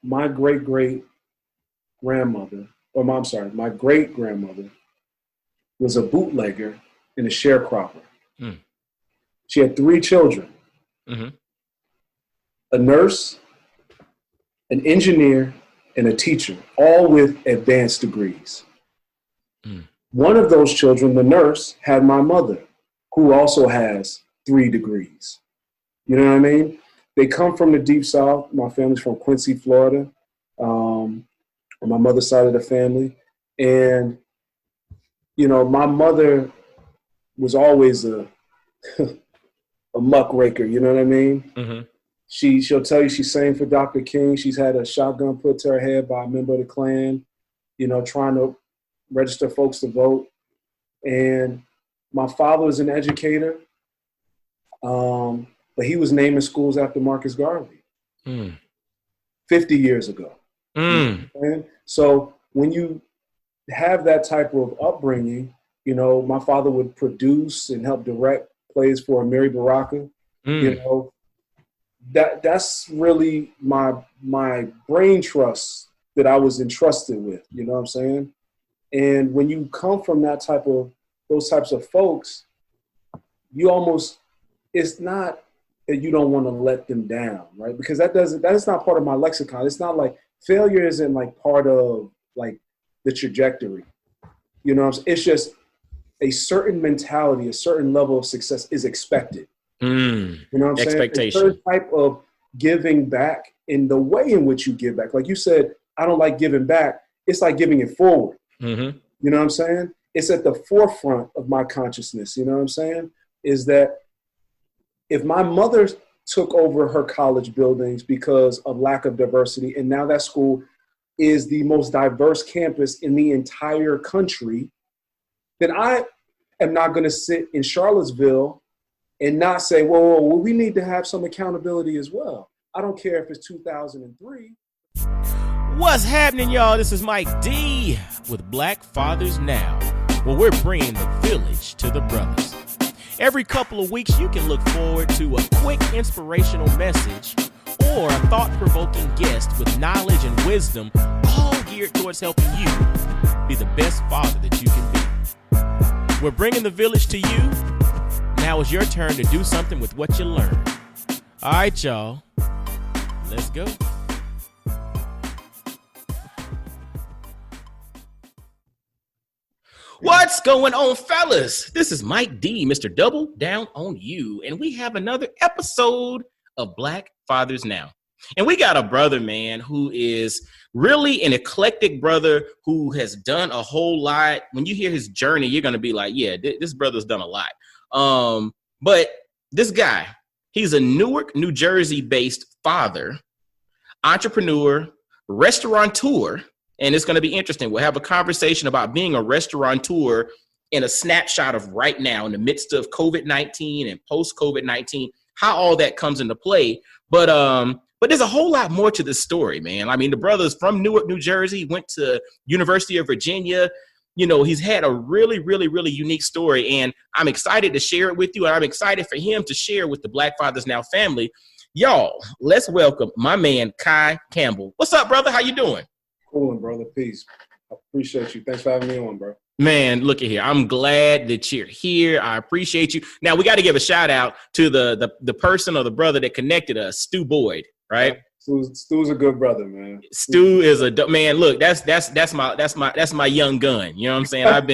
my great-great-grandmother, my great-grandmother was a bootlegger and a sharecropper. Mm. She had 3 children, a nurse, an engineer, and a teacher, all with advanced degrees. Mm. One of those children, the nurse, had my mother, who also has 3 degrees. You know what I mean? They come from the Deep South. My family's from Quincy, Florida, on my mother's side of the family. And, you know, my mother was always a muckraker, you know what I mean? Mm-hmm. She'll tell you she sang for Dr. King. She's had a shotgun put to her head by a member of the Klan, you know, trying to register folks to vote. And my father was an educator, but he was naming schools after Marcus Garvey 50 years ago. Mm. You know, so when you have that type of upbringing, you know, my father would produce and help direct plays for Mary Baraka. You know, that's really my brain trust that I was entrusted with. You know what I'm saying? And when you come from those types of folks, it's not that you don't want to let them down, right? Because that is not part of my lexicon. It's not like failure isn't like part of like the trajectory. You know what I'm saying? It's just a certain mentality, a certain level of success is expected. You know what I'm saying? Expectation. A certain type of giving back in the way in which you give back. Like you said, I don't like giving back. It's like giving it forward. Mm-hmm. You know what I'm saying? It's at the forefront of my consciousness. You know what I'm saying? Is that if my mother took over her college buildings because of lack of diversity, and now that school is the most diverse campus in the entire country, then I am not going to sit in Charlottesville and not say, well, we need to have some accountability as well. I don't care if it's 2003. What's happening, y'all? This is Mike D with Black Fathers Now, where we're bringing the village to the brothers. Every couple of weeks, you can look forward to a quick inspirational message or a thought-provoking guest with knowledge and wisdom, all geared towards helping you be the best father that you can be. We're bringing the village to you. Now it's your turn to do something with what you learned. All right, y'all. Let's go. What's going on, fellas? This is Mike D, Mr. Double Down on You, and we have another episode of Black Fathers Now. And we got a brother, man, who is really an eclectic brother who has done a whole lot. When you hear his journey, you're going to be like, yeah, this brother's done a lot. But this guy, he's a Newark, New Jersey-based father, entrepreneur, restaurateur, and it's going to be interesting. We'll have a conversation about being a restaurateur in a snapshot of right now in the midst of COVID-19 and post-COVID-19, how all that comes into play. But there's a whole lot more to this story, man. I mean, the brother's from Newark, New Jersey, went to University of Virginia. You know, he's had a really, really, really unique story, and I'm excited to share it with you, and I'm excited for him to share with the Black Fathers Now family. Y'all, let's welcome my man, Kai Campbell. What's up, brother? How you doing? Cool, brother. Peace. I appreciate you. Thanks for having me on, bro. Man, look at here. I'm glad that you're here. I appreciate you. Now, we got to give a shout out to the person or the brother that connected us, Stu Boyd, right? Stu's a good brother, man. Stu is man. Look, that's my young gun. You know what I'm saying? I've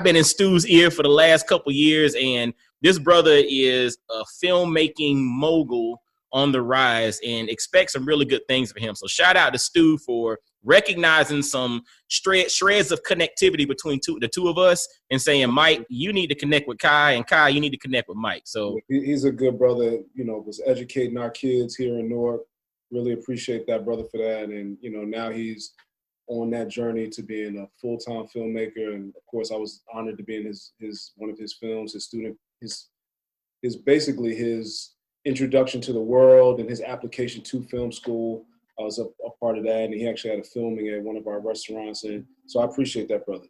been in Stu's ear for the last couple years, and this brother is a filmmaking mogul on the rise, and expect some really good things for him. So shout out to Stu for recognizing some shreds of connectivity between the two of us and saying, Mike, you need to connect with Kai, and Kai, you need to connect with Mike. So he's a good brother, you know, was educating our kids here in Newark. Really appreciate that brother for that. And, you know, now he's on that journey to being a full-time filmmaker. And of course I was honored to be in his one of his films, his basically his introduction to the world and his application to film school. I was a part of that, and he actually had a filming at one of our restaurants, and so I appreciate that, brother.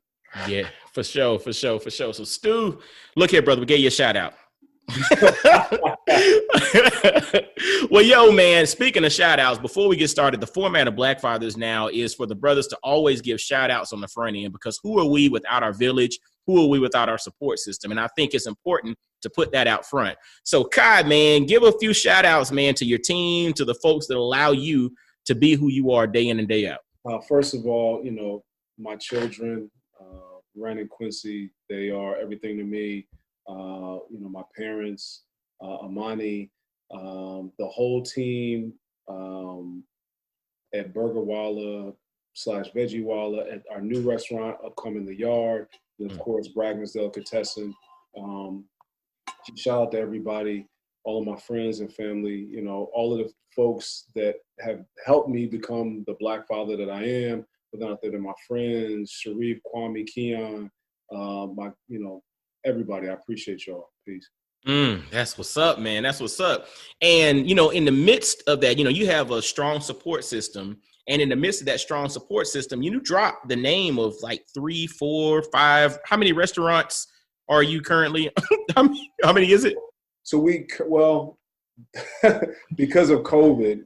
Yeah, for sure. So Stu, look here, brother, we gave you a shout out. Well, yo, man, speaking of shout outs, before we get started, the format of Black Fathers Now is for the brothers to always give shout outs on the front end, because who are we without our village? Who are we without our support system? And I think it's important to put that out front. So, Kai, man, give a few shout outs, man, to your team, to the folks that allow you to be who you are day in and day out. First of all, my children, Ren and Quincy, they are everything to me. My parents, Amani, the whole team at Burger Walla / Veggie Walla, at our new restaurant upcoming, The Yard, and of course, Bragman's Delicatessen. Shout out to everybody, all of my friends and family, all of the folks that have helped me become the Black father that I am. Without that, my friends, Sharif, Kwame, Keon, everybody. I appreciate y'all. Peace. That's what's up, man. That's what's up. And, in the midst of that, you have a strong support system. And in the midst of that strong support system, you drop the name of like 3, 4, 5. How many restaurants are you currently? How many is it? So because of COVID,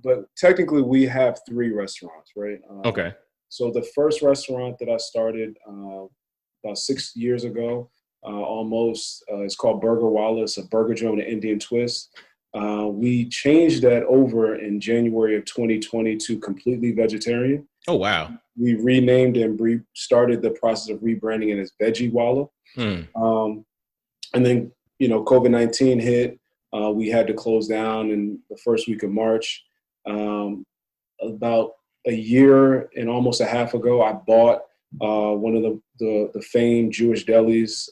but technically we have 3 restaurants, right? Okay. So the first restaurant that I started about 6 years ago, it's called Burger Walla. It's a burger joint, an Indian twist. We changed that over in January of 2020 to completely vegetarian. Oh, wow. We renamed and started the process of rebranding it as Veggie Walla. And then, COVID-19 hit. We had to close down in the first week of March. About a year and almost a half ago, I bought one of the famed Jewish delis,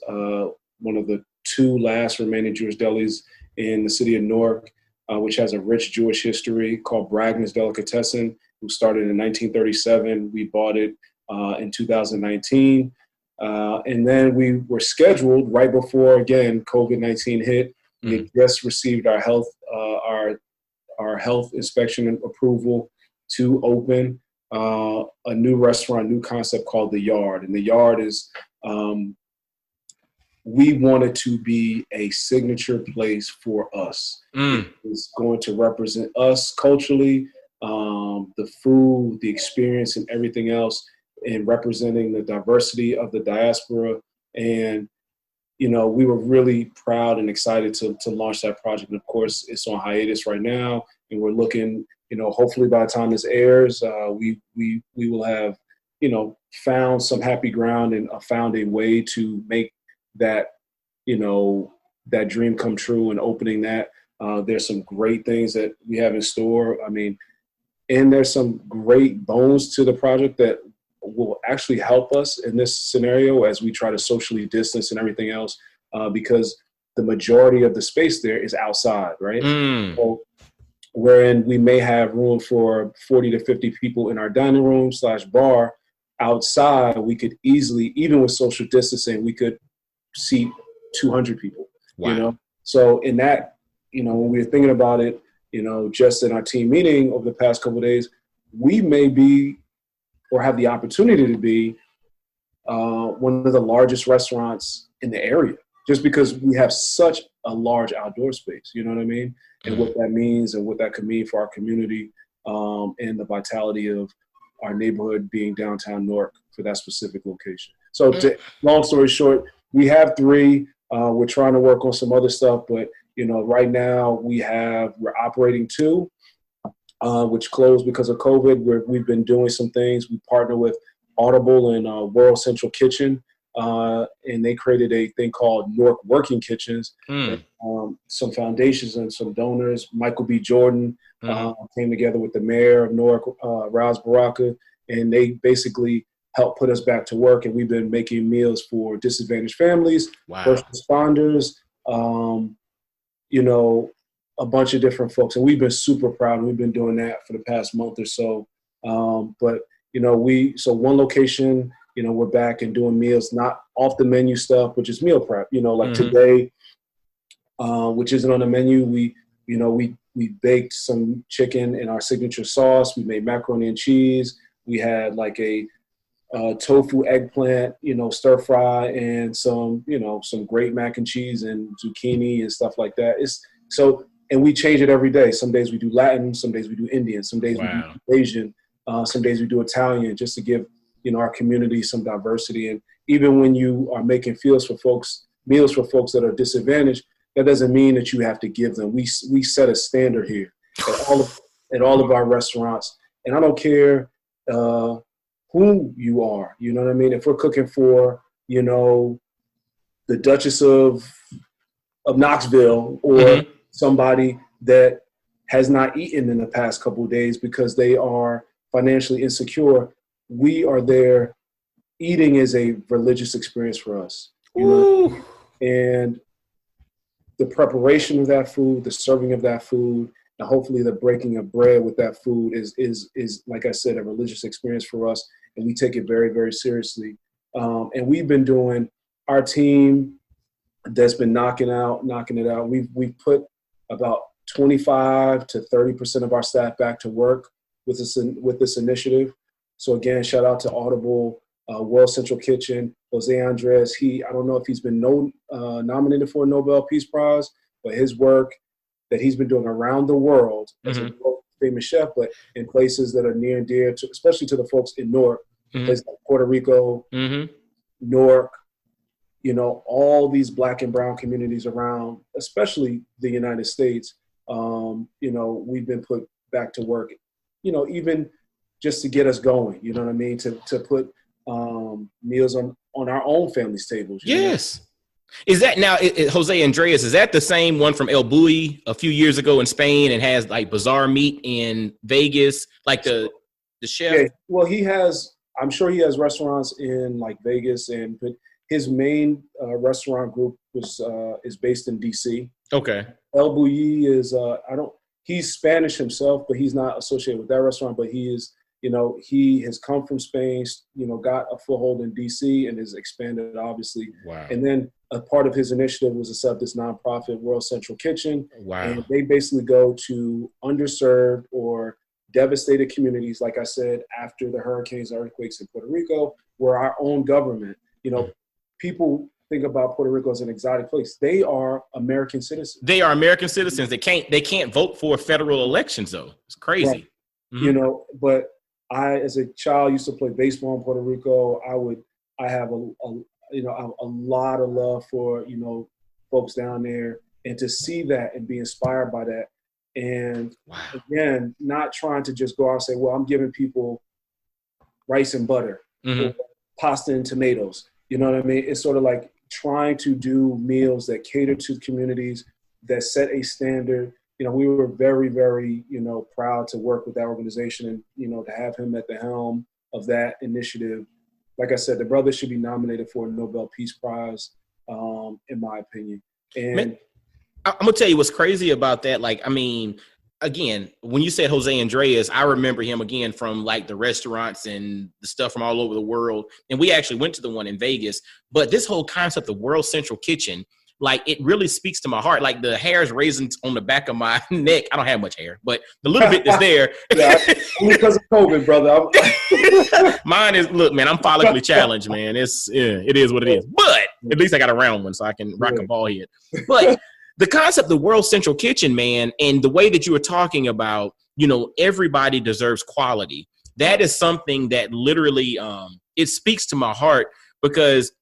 one of the 2 last remaining Jewish delis in the city of Newark, which has a rich Jewish history, called Bragman's Delicatessen. It was started in 1937. We bought it in 2019. And then we were scheduled right before, again, COVID-19 hit. We had just received our health inspection and approval to open a new restaurant, new concept called The Yard. And The Yard is, we wanted to be a signature place for us. It's going to represent us culturally, the food, the experience, and everything else, and representing the diversity of the diaspora. And, we were really proud and excited to launch that project. And of course, it's on hiatus right now, and we're looking, hopefully by the time this airs, we will have, found some happy ground and found a way to make that, that dream come true and opening that. There's some great things that we have in store. And there's some great bones to the project that will actually help us in this scenario as we try to socially distance and everything else, because the majority of the space there is outside, right? So, wherein we may have room for 40 to 50 people in our dining room / bar. Outside, we could easily, even with social distancing, we could seat 200 people. Wow. So in that, when we were thinking about it, just in our team meeting over the past couple of days, we may be or have the opportunity to be one of the largest restaurants in the area, just because we have such a large outdoor space, you know what I mean? And what that means and what that could mean for our community, and the vitality of our neighborhood being downtown Newark for that specific location. So long story short, we have 3. We're trying to work on some other stuff, but right now we're operating 2. Which closed because of COVID. We've been doing some things. We partner with Audible and World Central Kitchen, and they created a thing called Newark Working Kitchens. Some foundations and some donors. Michael B. Jordan came together with the mayor of Newark, Raz Baraka, and they basically helped put us back to work. And we've been making meals for disadvantaged families, first responders, a bunch of different folks, and we've been super proud. We've been doing that for the past month or so. But one location, we're back and doing meals, not off the menu stuff, which is meal prep. Today, which isn't on the menu. We baked some chicken in our signature sauce. We made macaroni and cheese. We had like a tofu, eggplant, stir fry, and some great mac and cheese and zucchini and stuff like that. And we change it every day. Some days we do Latin, some days we do Indian, some days we do Asian, some days we do Italian, just to give our community some diversity. And even when you are making meals for folks that are disadvantaged, that doesn't mean that you have to give them. We set a standard here at all of our restaurants, and I don't care who you are. You know what I mean? If we're cooking for the Duchess of Knoxville, or somebody that has not eaten in the past couple of days because they are financially insecure, we are there. Eating is a religious experience for us, and the preparation of that food, the serving of that food, and hopefully the breaking of bread with that food is like I said, a religious experience for us, and we take it very, very seriously. And we've been doing, our team that's been knocking it out. We've put about 25 to 30% of our staff back to work with this initiative. So again, shout out to Audible, World Central Kitchen, Jose Andres. I don't know if he's been nominated for a Nobel Peace Prize, but his work that he's been doing around the world as a famous chef, but in places that are near and dear to, especially to the folks in Newark, places like Puerto Rico, Newark, all these Black and brown communities around, especially the United States. We've been put back to work, even just to get us going, you know what I mean? To put meals on our own family's tables. Yes. Is that now, Jose Andres, is that the same one from El Bulli a few years ago in Spain and has like Bazaar Meat in Vegas, like the chef? Yeah, well, I'm sure he has restaurants in like Vegas, but his main restaurant group is based in DC. Okay. El Bulli is, he's Spanish himself, but he's not associated with that restaurant, but he is, he has come from Spain, got a foothold in DC and has expanded, obviously. Wow. And then a part of his initiative was to set up this nonprofit, World Central Kitchen. Wow. And they basically go to underserved or devastated communities, like I said, after the hurricanes and earthquakes in Puerto Rico, where our own government, people think about Puerto Rico as an exotic place. They are American citizens. They are American citizens. They can't vote for federal elections, though. It's crazy. Right. But I, as a child, used to play baseball in Puerto Rico. I have a lot of love for, folks down there, and to see that and be inspired by that. And again, not trying to just go out and say, well, I'm giving people rice and butter, or pasta and tomatoes. You know what I mean? It's sort of like trying to do meals that cater to communities, that set a standard. We were very, very, proud to work with that organization and, to have him at the helm of that initiative. Like I said, the brother should be nominated for a Nobel Peace Prize, in my opinion. And man, I'm going to tell you what's crazy about that. Like, I mean, again, when you said Jose Andres, I remember him again from like the restaurants and the stuff from all over the world. And we actually went to the one in Vegas. But this whole concept of World Central Kitchen, like, it really speaks to my heart. Like, the hair's raising on the back of my neck. I don't have much hair, but the little bit that's there. Yeah, only because of COVID, brother. Mine is, look, man, I'm follically challenged, man. It is what it is. But at least I got a round one so I can rock a ball head. But the concept of World Central Kitchen, man, and the way that you were talking about, everybody deserves quality. That is something that literally, it speaks to my heart, because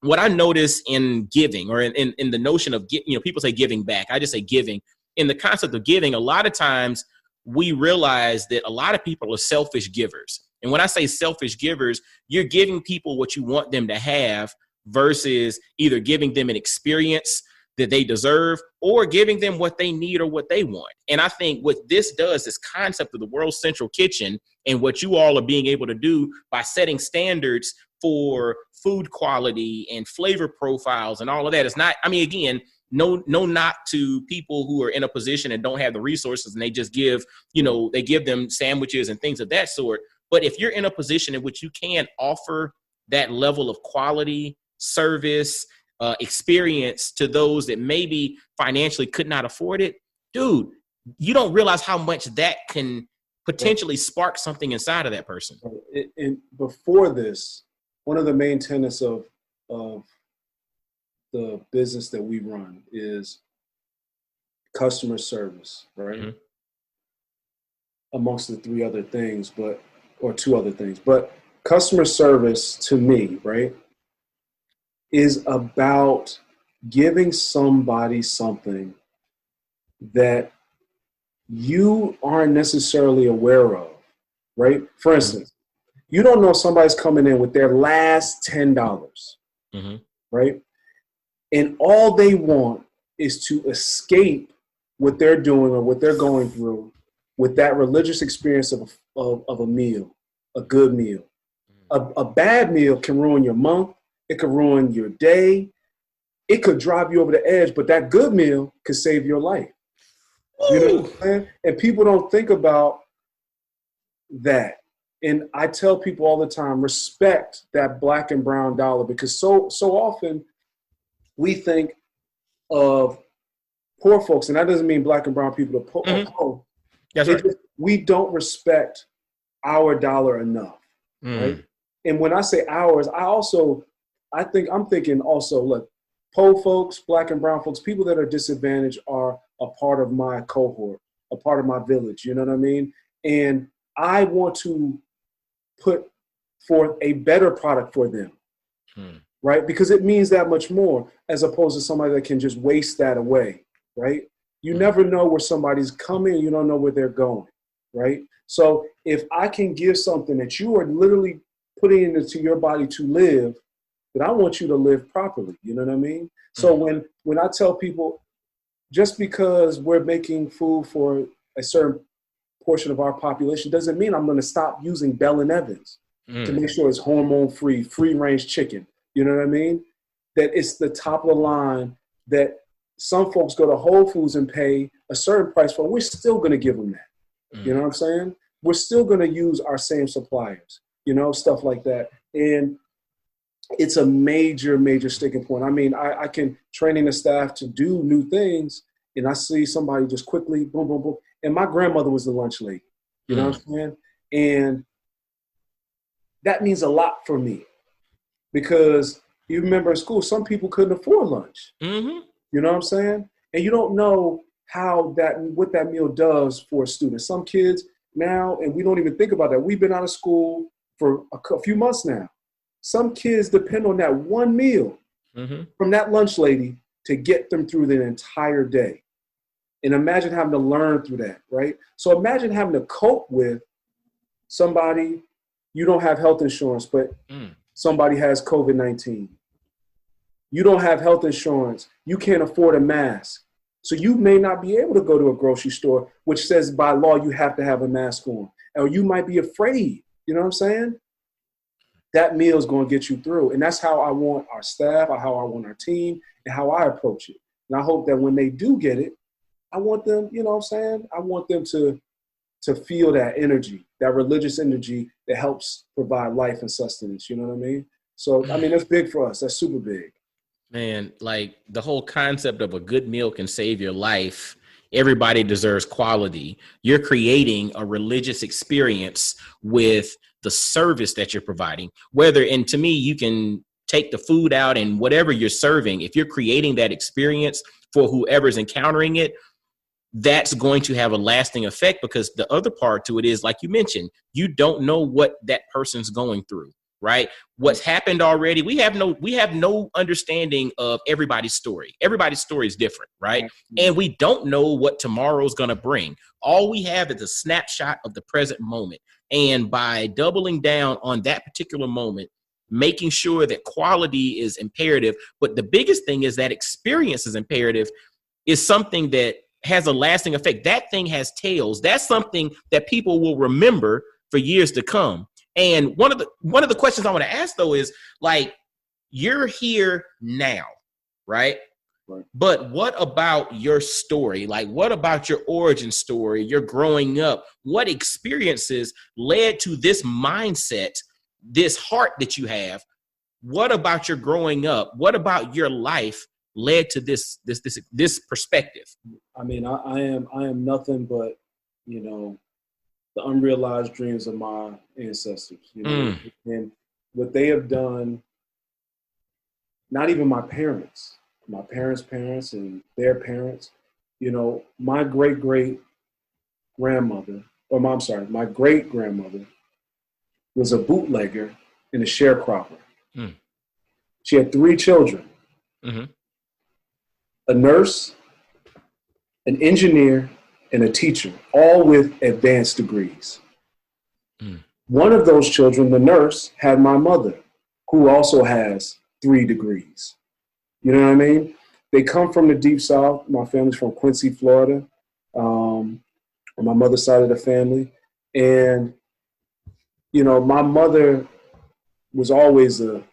what I notice in giving, or in the notion of, people say giving back. I just say giving. In the concept of giving, a lot of times we realize that a lot of people are selfish givers. And when I say selfish givers, you're giving people what you want them to have versus either giving them an experience that they deserve or giving them what they need or what they want. And I think what this does, this concept of the World Central Kitchen, and what you all are being able to do by setting standards for food quality and flavor profiles and all of that, is not, I mean, again, no knock to people who are in a position and don't have the resources, and they just give, they give them sandwiches and things of that sort. But if you're in a position in which you can offer that level of quality, service, experience to those that maybe financially could not afford it, dude, you don't realize how much that can potentially spark something inside of that person. And before this, one of the main tenets of the business that we run is customer service, right? Mm-hmm. Amongst the two other things, but customer service to me, right, is about giving somebody something that you aren't necessarily aware of, right? For instance, you don't know somebody's coming in with their last $10, mm-hmm. right? And all they want is to escape what they're doing or what they're going through with that religious experience of a meal, a good meal. A bad meal can ruin your month. It could ruin your day. It could drive you over the edge, but that good meal could save your life. You know what I'm saying? And people don't think about that. And I tell people all the time, respect that black and brown dollar, because so often we think of poor folks, and that doesn't mean black and brown people are poor. Mm-hmm. That's right. We don't respect our dollar enough, right? And when I say ours, I'm thinking also, look, poor folks, black and brown folks, people that are disadvantaged are a part of my cohort, a part of my village, you know what I mean? And I want to put forth a better product for them, right? Because it means that much more as opposed to somebody that can just waste that away, right? You never know where somebody's coming, you don't know where they're going, right? So if I can give something that you are literally putting into your body to live, then I want you to live properly, you know what I mean? So when I tell people, just because we're making food for a certain portion of our population doesn't mean I'm going to stop using Bell and Evans to make sure it's hormone-free, free-range chicken. You know what I mean? That it's the top of the line that some folks go to Whole Foods and pay a certain price for. We're still going to give them that. You know what I'm saying? We're still going to use our same suppliers, you know, stuff like that. And it's a major, major sticking point. I mean, I can training the staff to do new things, and I see somebody just quickly, boom, boom, boom. And my grandmother was the lunch lady, you know what I'm saying? And that means a lot for me because you remember in school, some people couldn't afford lunch. Mm-hmm. You know what I'm saying? And you don't know what that meal does for a student. Some kids now, and we don't even think about that. We've been out of school for a few months now. Some kids depend on that one meal from that lunch lady to get them through the entire day. And imagine having to learn through that, right? So imagine having to cope with somebody, you don't have health insurance, but somebody has COVID-19. You don't have health insurance. You can't afford a mask. So you may not be able to go to a grocery store, which says by law you have to have a mask on. Or you might be afraid, you know what I'm saying? That meal is going to get you through. And that's how I want our staff, or how I want our team, and how I approach it. And I hope that when they do get it, I want them, you know what I'm saying? I want them to feel that energy, that religious energy that helps provide life and sustenance. You know what I mean? So, I mean, that's big for us. That's super big. Man, like the whole concept of a good meal can save your life. Everybody deserves quality. You're creating a religious experience with the service that you're providing. And to me, you can take the food out and whatever you're serving, if you're creating that experience for whoever's encountering it, that's going to have a lasting effect, because the other part to it is, like you mentioned, you don't know what that person's going through, right? What's happened already. We have no understanding of everybody's story. Everybody's story is different, right? And we don't know what tomorrow's going to bring. All we have is a snapshot of the present moment. And by doubling down on that particular moment, making sure that quality is imperative, but the biggest thing is that experience is imperative, is something that has a lasting effect. That thing has tails. That's something that people will remember for years to come. And one of the questions I want to ask though is, like, you're here now, right? But what about your story? Like, what about your origin story? Your growing up? What experiences led to this mindset, this heart that you have? What about your growing up? What about your life led to this perspective? I mean, I am nothing but, you know, the unrealized dreams of my ancestors, you know, and what they have done, not even my parents' parents and their parents, you know, my great-great-grandmother, my great-grandmother was a bootlegger and a sharecropper. She had 3 children, a nurse, an engineer, and a teacher, all with advanced degrees. One of those children, the nurse, had my mother, who also has 3 degrees. You know what I mean? They come from the Deep South. My family's from Quincy, Florida, on my mother's side of the family. And, you know, my mother was always a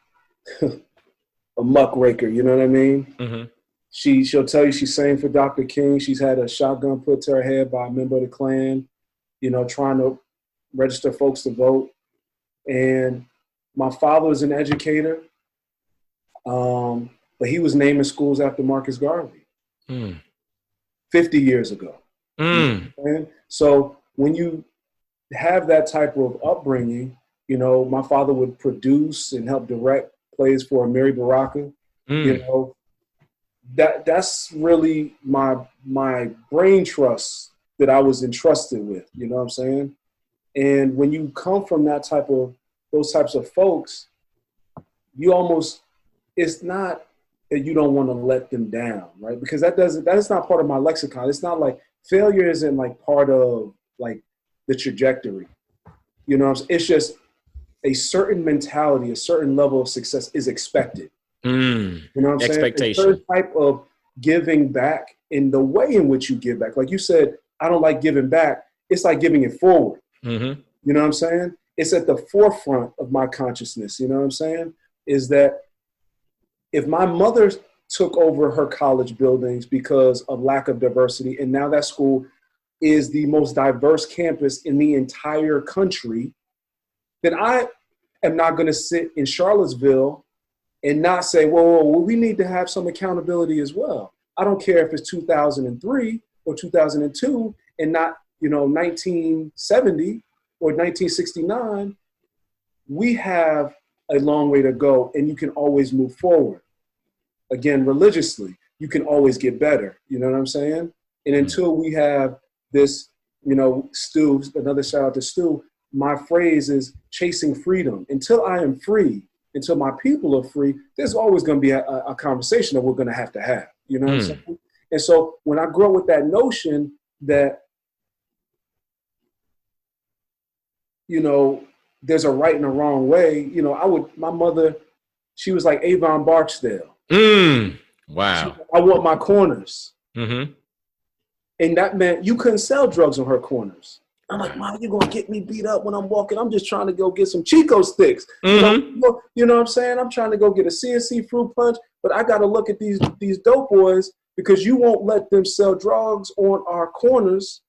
muckraker, you know what I mean? She'll tell you she sang for Dr. King. She's had a shotgun put to her head by a member of the Klan, you know, trying to register folks to vote. And my father was an educator, but he was naming schools after Marcus Garvey 50 years ago. And so when you have that type of upbringing, you know, my father would produce and help direct plays for Mary Baraka, you know, that's really my brain trust that I was entrusted with, you know what I'm saying? And when you come from those types of folks, you almost, it's not that you don't want to let them down, right? Because that is not part of my lexicon. It's not like failure isn't like part of like the trajectory, you know what I'm saying? It's just a certain mentality, a certain level of success is expected. You know what I'm saying? A certain type of giving back in the way in which you give back. Like you said, I don't like giving back. It's like giving it forward. You know what I'm saying? It's at the forefront of my consciousness. You know what I'm saying? Is that if my mother took over her college buildings because of lack of diversity, and now that school is the most diverse campus in the entire country, then I am not going to sit in Charlottesville and not say, well, we need to have some accountability as well. I don't care if it's 2003 or 2002 and not, you know, 1970 or 1969. We have a long way to go, and you can always move forward. Again, religiously, you can always get better. You know what I'm saying? And until we have this, you know, Stu, another shout out to Stu, my phrase is chasing freedom. Until I am free, until my people are free, there's always going to be a conversation that we're going to have, you know what I'm saying? And so when I grew up with that notion that, you know, there's a right and a wrong way, you know, my mother, she was like Avon Barksdale. Wow. I want my corners. And that meant you couldn't sell drugs on her corners. I'm like, Mom, you're going to get me beat up when I'm walking. I'm just trying to go get some Chico sticks. You know what I'm saying? I'm trying to go get a CNC fruit punch, but I got to look at these dope boys because you won't let them sell drugs on our corners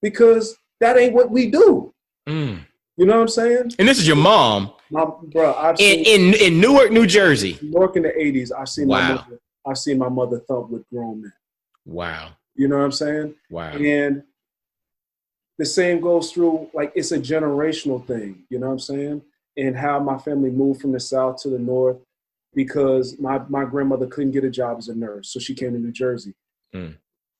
because that ain't what we do. You know what I'm saying? And this is your mom. Bro, I've seen in Newark, New Jersey. Newark in the 80s, I've seen my mother thump with grown men. Wow. You know what I'm saying? Wow. And the same goes through, like, it's a generational thing, you know what I'm saying? And how my family moved from the South to the North because my grandmother couldn't get a job as a nurse, so she came to New Jersey.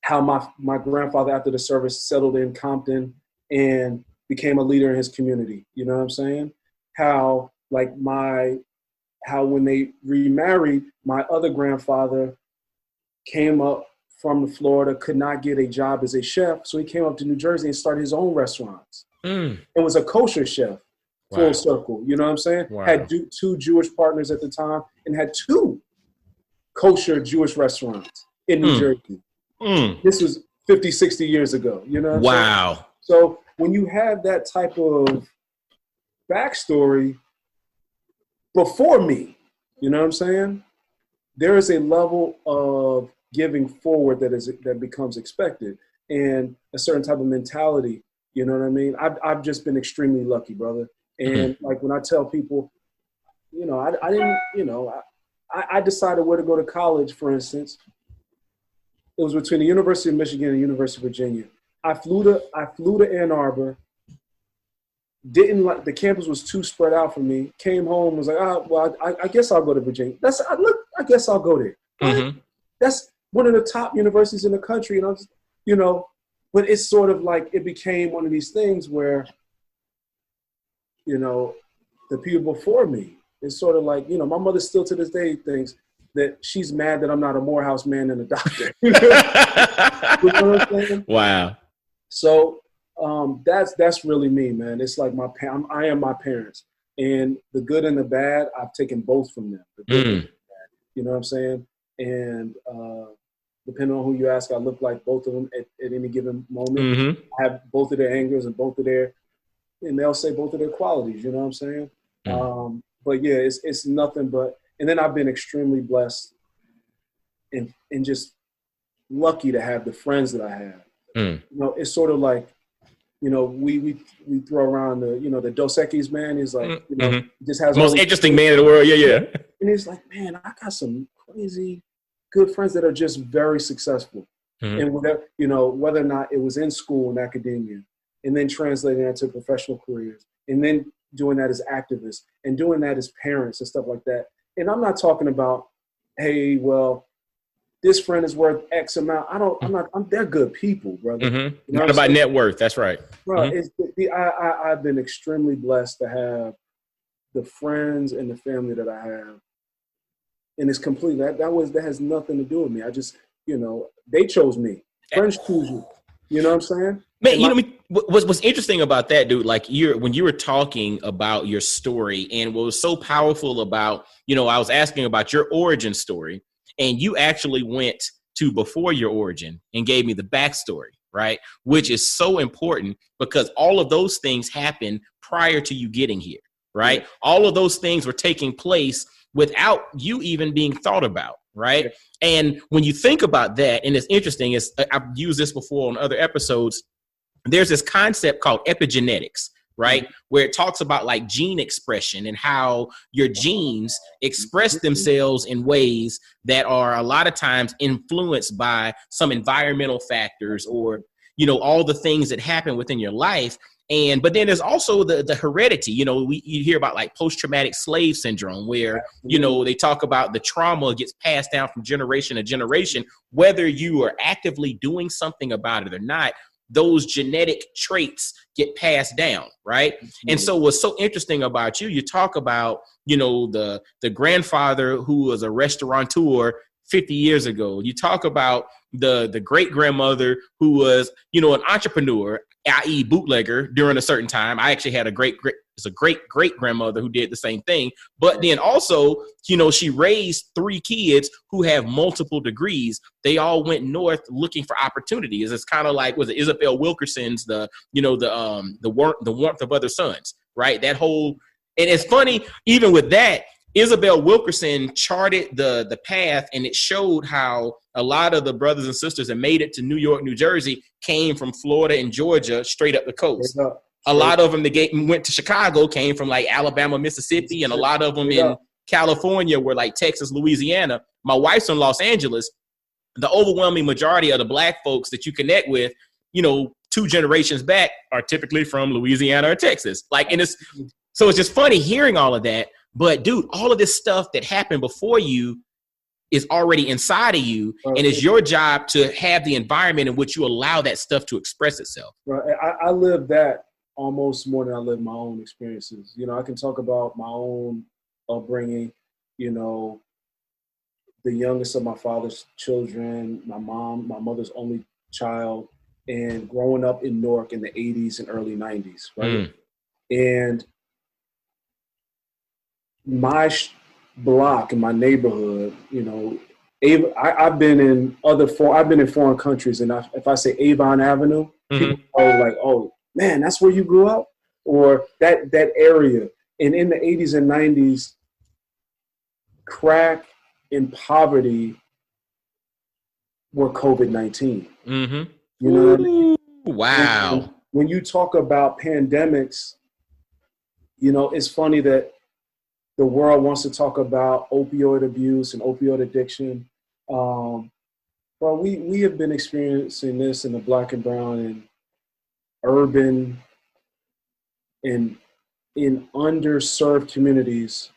How my grandfather, after the service, settled in Compton and became a leader in his community, you know what I'm saying? How when they remarried, my other grandfather came up from Florida, could not get a job as a chef, so he came up to New Jersey and started his own restaurants. It was a kosher chef, full circle, you know what I'm saying? Had 2 Jewish partners at the time and had 2 kosher Jewish restaurants in New Jersey. This was 50, 60 years ago, you know what I'm saying? So when you have that type of backstory before me, you know what I'm saying? There is a level of giving forward that becomes expected, and a certain type of mentality. You know what I mean? I've just been extremely lucky, brother. And like when I tell people, you know, I didn't, you know, I decided where to go to college. For instance, it was between the University of Michigan and the University of Virginia. I flew to Ann Arbor. Didn't like the campus was too spread out for me. Came home, was like, well, I guess I'll go to Virginia. I guess I'll go there. Mm-hmm. That's one of the top universities in the country, and I was, but it's sort of like it became one of these things where, the people before me, it's sort of like, my mother still to this day thinks that she's mad that I'm not a Morehouse man and a doctor. You know what I'm saying? Wow. So that's really me, man. It's like I am my parents, and the good and the bad, I've taken both from them. The good and the bad, you know what I'm saying? And depending on who you ask, I look like both of them at any given moment. Mm-hmm. I have both of their angers and and they'll say both of their qualities. You know what I'm saying? Mm. But yeah, it's nothing but. And then I've been extremely blessed and just lucky to have the friends that I have. Mm. It's sort of like, we throw around the Dos Equis, man. He's like, mm-hmm. Just has most interesting man in the world. Yeah. And he's like, man, I got some crazy good friends that are just very successful. Mm-hmm. And whether or not it was in school and academia, and then translating that to professional careers, and then doing that as activists, and doing that as parents and stuff like that. And I'm not talking about, hey, well, this friend is worth X amount. They're good people, brother. Mm-hmm. Not about net worth. That's right. Bro, mm-hmm. I've been extremely blessed to have the friends and the family that I have. And it's complete. That has nothing to do with me. I just, they chose me. Friends choose you. You know what I'm saying? Man, what's interesting about that, dude, like when you were talking about your story, and what was so powerful about, I was asking about your origin story, and you actually went to before your origin and gave me the backstory, right? Which is so important because all of those things happened prior to you getting here, right? Yeah. All of those things were taking place without you even being thought about, right? Yeah. And when you think about that, and it's interesting, I've used this before on other episodes, there's this concept called epigenetics, right? Where it talks about like gene expression and how your genes express themselves in ways that are a lot of times influenced by some environmental factors or, all the things that happen within your life. But then there's also the heredity, you hear about like post-traumatic slave syndrome where, they talk about the trauma gets passed down from generation to generation, whether you are actively doing something about it or not. Those genetic traits get passed down, right? Mm-hmm. And so what's so interesting about you talk about, the grandfather who was a restaurateur 50 years ago. You talk about the great-grandmother who was, an entrepreneur, i.e. bootlegger during a certain time. I actually had a great-great-grandmother who did the same thing. But then also, she raised 3 kids who have multiple degrees. They all went north looking for opportunities. It's kind of like, was it Isabel Wilkerson's, the warmth of other suns, right? That whole, and it's funny, even with that, Isabel Wilkerson charted the path, and it showed how a lot of the brothers and sisters that made it to New York, New Jersey came from Florida and Georgia straight up the coast. A lot of them that went to Chicago came from like Alabama, Mississippi, and a lot of them in California were like Texas, Louisiana. My wife's in Los Angeles. The overwhelming majority of the Black folks that you connect with, 2 generations back are typically from Louisiana or Texas. So it's just funny hearing all of that. But dude, all of this stuff that happened before you is already inside of you, and it's your job to have the environment in which you allow that stuff to express itself. Right. I live that almost more than I live my own experiences. I can talk about my own upbringing, the youngest of my father's children, my mother's only child, and growing up in Newark in the 80s and early 90s, right? And my block in my neighborhood, I've been in foreign countries, and if I say Avon Avenue, people are like, oh man, that's where you grew up, or that area. And in the 80s and 90s, crack and poverty were COVID-19. Mm-hmm. You know what I mean? Wow. And when you talk about pandemics, it's funny that the world wants to talk about opioid abuse and opioid addiction. But we have been experiencing this in the Black and brown and urban and in underserved communities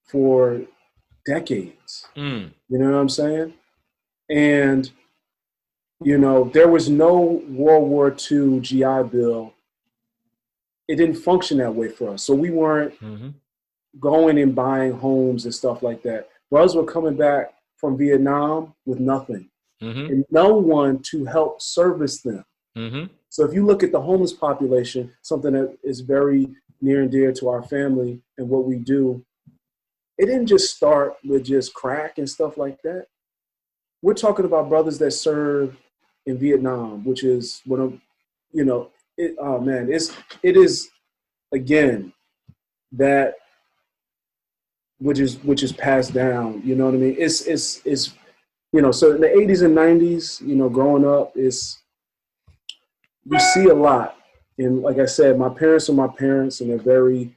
for decades. You know what I'm saying? And, you know, there was no World War II GI Bill. It didn't function that way for us. So we weren't going and buying homes and stuff like that. Brothers were coming back from Vietnam with nothing and no one to help service them. So if you look at the homeless population, something that is very near and dear to our family and what we do, it didn't just start with just crack and stuff like that. We're talking about brothers that served in Vietnam, which is one of, you know, it is again that which is passed down. You know what I mean? It's you know, so in the 80s and 90s, you know, growing up, you see a lot. And like I said, my parents are my parents, and they're very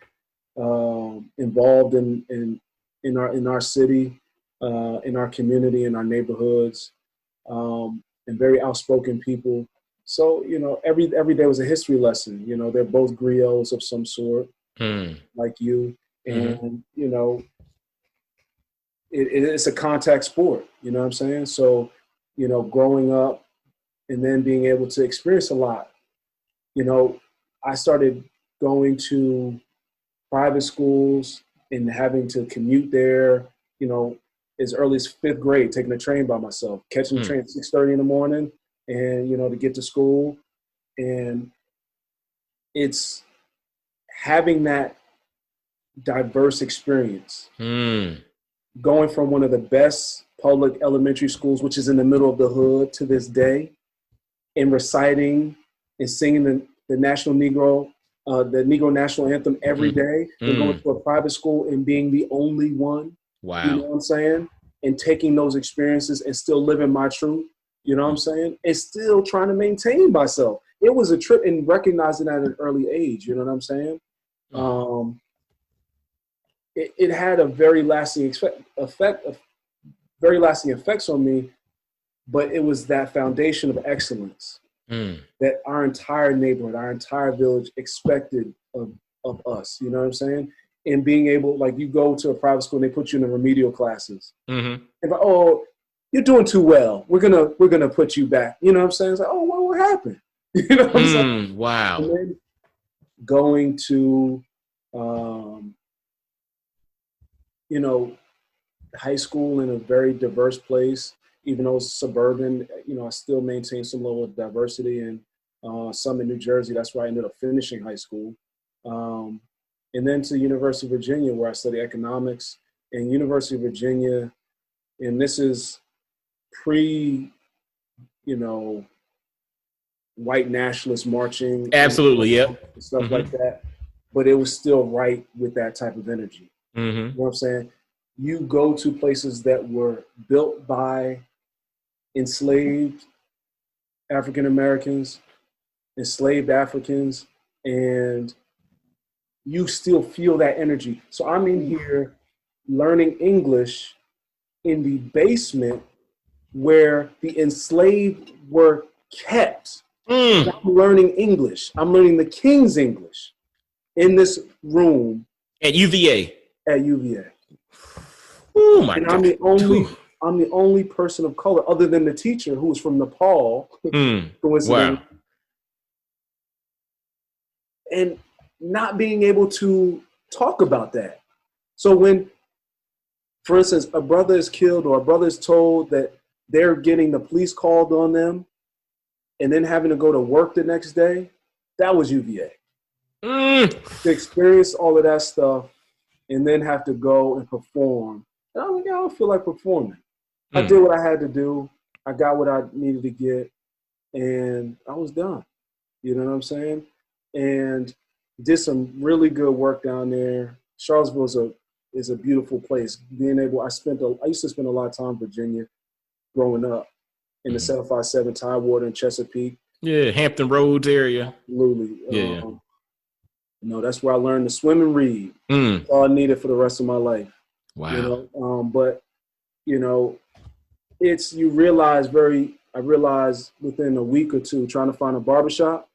involved in our city, in our community, in our neighborhoods, and very outspoken people. So, you know, every day was a history lesson. You know, they're both griots of some sort, like you. And, you know, it's a contact sport, you know what I'm saying? So, you know, growing up and then being able to experience a lot, you know, I started going to private schools and having to commute there, you know, as early as 5th grade, taking the train by myself, catching the train at 6:30 in the morning and, you know, to get to school. And it's having that diverse experience. Going from one of the best public elementary schools, which is in the middle of the hood to this day, and reciting and singing the Negro National Anthem every day, and going to a private school and being the only one. Wow. You know what I'm saying? And taking those experiences and still living my truth, you know what I'm saying? And still trying to maintain myself. It was a trip, and recognizing that at an early age, you know what I'm saying? It had a very lasting effects on me, but it was that foundation of excellence that our entire neighborhood, our entire village expected of us, you know what I'm saying? And being able, like, you go to a private school and they put you in the remedial classes. And like, oh, you're doing too well. We're gonna put you back. You know what I'm saying? It's like, oh, what happened? You know what I'm saying? Wow. And then going to you know, high school in a very diverse place, even though it's suburban, you know, I still maintain some level of diversity, and some in New Jersey. That's where I ended up finishing high school. And then to University of Virginia, where I studied economics. And University of Virginia, and this is pre, you know, white nationalist marching. Absolutely, yep. Stuff like that. But it was still right with that type of energy. You know what I'm saying? You go to places that were built by enslaved African Americans, enslaved Africans, and you still feel that energy. So I'm in here learning English in the basement where the enslaved were kept. I'm learning English. I'm learning the King's English in this room. At UVA. At UVA. Oh my God. I'm the only person of color, other than the teacher, who was from Nepal. Wow. And not being able to talk about that. So when, for instance, a brother is killed or a brother is told that they're getting the police called on them and then having to go to work the next day, that was UVA. To experience all of that stuff and then have to go and perform. And I was like, I don't feel like performing. I did what I had to do. I got what I needed to get, and I was done. You know what I'm saying? And did some really good work down there. Charlottesville is a beautiful place. Being able, I used to spend a lot of time in Virginia growing up in the 757 Tidewater and Chesapeake. Yeah, Hampton Roads area. Absolutely. Yeah. You know, that's where I learned to swim and read. That's all I needed for the rest of my life. Wow. You know, but you know, I realized within a week or two trying to find a barbershop,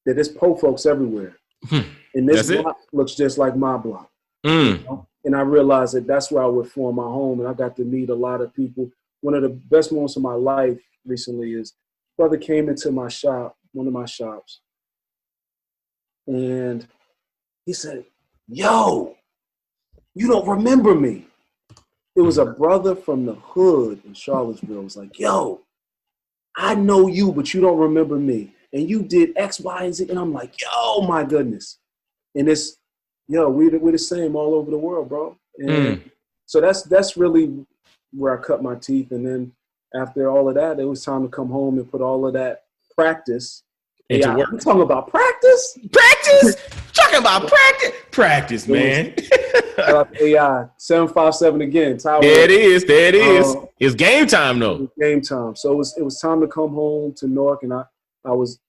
that there's po folks everywhere. And this block looks just like my block. You know? And I realized that that's where I would form my home. And I got to meet a lot of people. One of the best moments of my life recently is brother came into my shop, one of my shops, and he said, yo, you don't remember me. It was a brother from the hood in Charlottesville. It was like, yo, I know you, but you don't remember me. And you did X, Y, and Z. And I'm like, yo, my goodness. And it's, yo, we're the same all over the world, bro. And so that's really where I cut my teeth. And then after all of that, it was time to come home and put all of that practice into work. We're talking about practice? Practice? Talking about practice? Practice, man. AI 757 again. Tyler. There it is. It's game time, though. Game time. So it was time to come home to Newark, and I was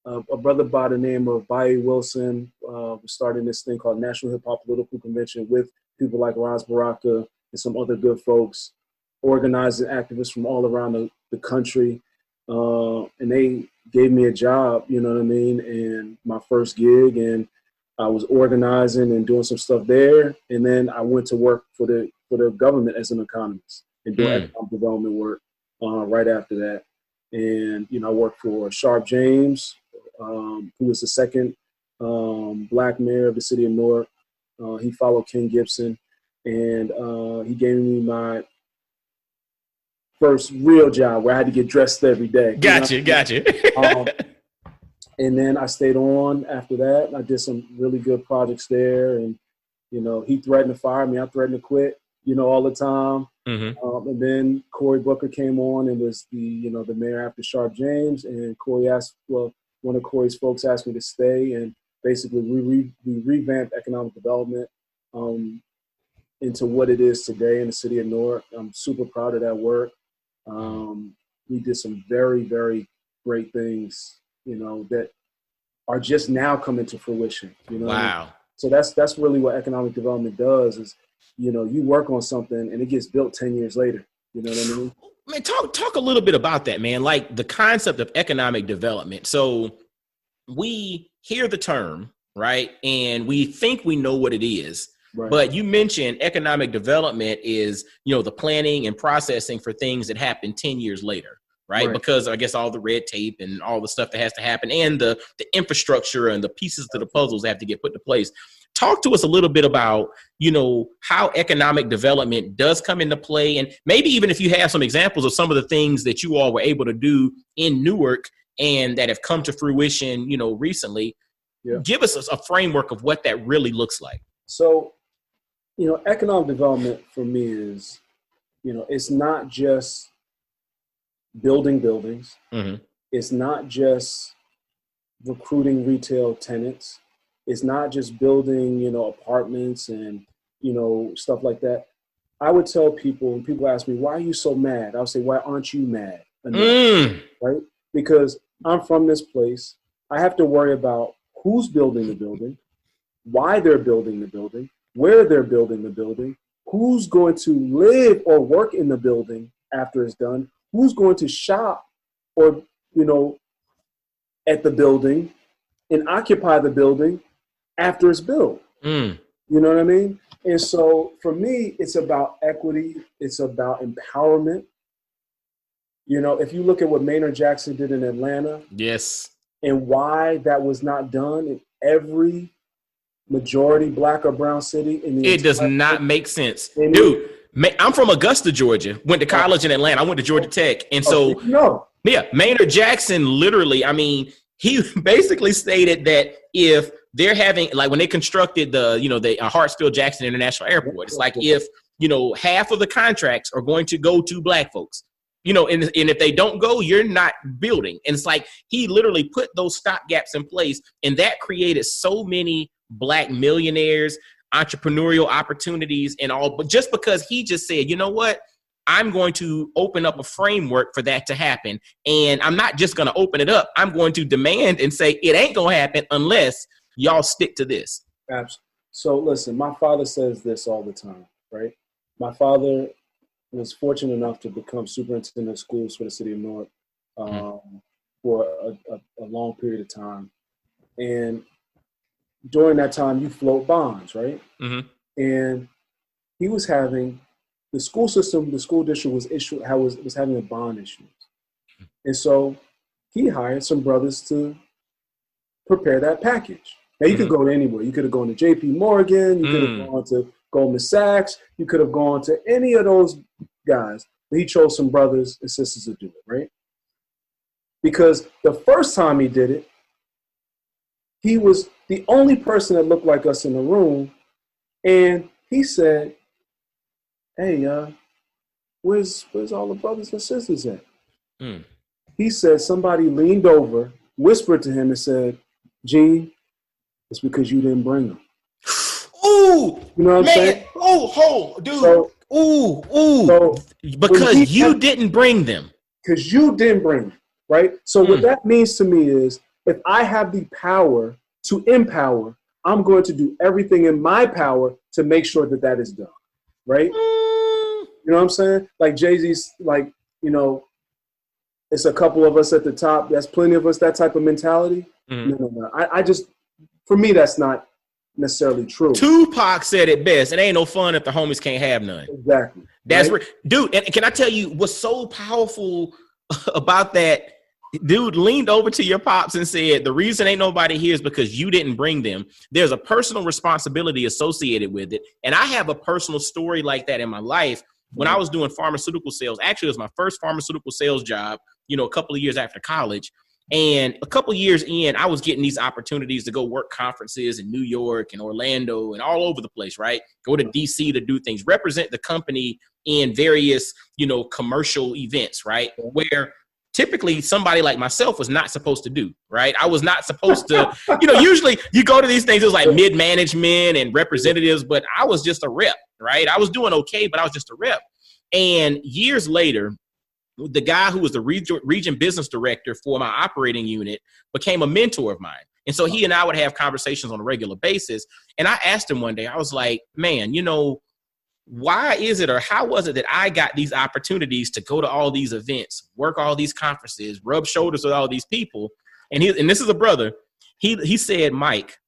a brother by the name of Baye Wilson was starting this thing called National Hip Hop Political Convention with people like Raz Baraka and some other good folks, organizing activists from all around the country. And they gave me a job, you know what I mean, and my first gig, and I was organizing and doing some stuff there. And then I went to work for the government as an economist and doing economic development work right after that. And, you know, I worked for Sharp James, who was the second black mayor of the city of Newark. He followed Ken Gibson, and he gave me my first real job where I had to get dressed every day. Gotcha. And then I stayed on after that. I did some really good projects there. And, you know, he threatened to fire me. I threatened to quit, you know, all the time. And then Cory Booker came on and was the mayor after Sharp James. And one of Cory's folks asked me to stay. And basically we revamped economic development into what it is today in the city of Newark. I'm super proud of that work. We did some very, very great things, you know, that are just now coming to fruition. You know, wow. So that's really what economic development does. Is, you know, you work on something and it gets built 10 years later. You know what I mean? Man, talk a little bit about that, man. Like the concept of economic development. So we hear the term, right, and we think we know what it is. Right. But you mentioned economic development is, you know, the planning and processing for things that happen 10 years later, right? Because I guess all the red tape and all the stuff that has to happen and the infrastructure and the pieces to the puzzles have to get put to place. Talk to us a little bit about, you know, how economic development does come into play. And maybe even if you have some examples of some of the things that you all were able to do in Newark and that have come to fruition, you know, recently, give us a framework of what that really looks like. So, you know, economic development for me is, you know, it's not just building buildings. It's not just recruiting retail tenants. It's not just building, you know, apartments and, you know, stuff like that. I would tell people, when people ask me, why are you so mad? I would say, why aren't you mad enough? Right? Because I'm from this place. I have to worry about who's building the building, why they're building the building, where they're building the building, who's going to live or work in the building after it's done, who's going to shop or, you know, at the building and occupy the building after it's built. You know what I mean? And so for me, it's about equity. It's about empowerment. You know, if you look at what Maynard Jackson did in Atlanta. Yes. And why that was not done in every majority black or brown city in the it does not make sense. Dude, I'm from Augusta, Georgia. Went to college in Atlanta. I went to Georgia Tech. And so, Maynard Jackson literally, I mean, he basically stated that if they're having, like when they constructed the Hartsfield-Jackson International Airport, it's like if, you know, half of the contracts are going to go to black folks, you know, and if they don't go, you're not building. And it's like he literally put those stopgaps in place, and that created so many black millionaires, entrepreneurial opportunities and all, but just because he just said, you know what, I'm going to open up a framework for that to happen. And I'm not just going to open it up. I'm going to demand and say it ain't going to happen unless y'all stick to this. Absolutely. So listen, my father says this all the time, right? My father was fortunate enough to become superintendent of schools for the city of Newark for a long period of time. And during that time, you float bonds, right? Mm-hmm. And he was having the school system, the school district was having a bond issuance. And so he hired some brothers to prepare that package. Now, you could go to anywhere. You could have gone to JP Morgan. You could have gone to Goldman Sachs. You could have gone to any of those guys. But he chose some brothers and sisters to do it, right? Because the first time he did it, he was the only person that looked like us in the room. And he said, hey, where's all the brothers and sisters at? He said somebody leaned over, whispered to him and said, Gene, it's because you didn't bring them. Ooh, you know what I'm saying? Ooh, dude. So because you didn't bring them. Because you didn't bring them, right? So what that means to me is if I have the power to empower, I'm going to do everything in my power to make sure that that is done, right? You know what I'm saying? Like Jay-Z's, like, you know, it's a couple of us at the top. That's plenty of us, that type of mentality. No. I just, for me, that's not necessarily true. Tupac said it best. It ain't no fun if the homies can't have none. Exactly. That's right. Dude, and can I tell you what's so powerful about that? Dude leaned over to your pops and said, the reason ain't nobody here is because you didn't bring them. There's a personal responsibility associated with it. And I have a personal story like that in my life. When I was doing pharmaceutical sales, actually it was my first pharmaceutical sales job, you know, a couple of years after college. And a couple of years in, I was getting these opportunities to go work conferences in New York and Orlando and all over the place, right? Go to DC to do things, represent the company in various, you know, commercial events, right? Where typically somebody like myself was not supposed to do, right? I was not supposed to, you know, usually you go to these things, it was like mid-management and representatives, but I was just a rep, right? I was doing okay, but I was just a rep. And years later, the guy who was the region business director for my operating unit became a mentor of mine. And so he and I would have conversations on a regular basis. And I asked him one day, I was like, man, you know, why is it or how was it that I got these opportunities to go to all these events, work all these conferences, rub shoulders with all these people? And this is a brother. He said, Mike,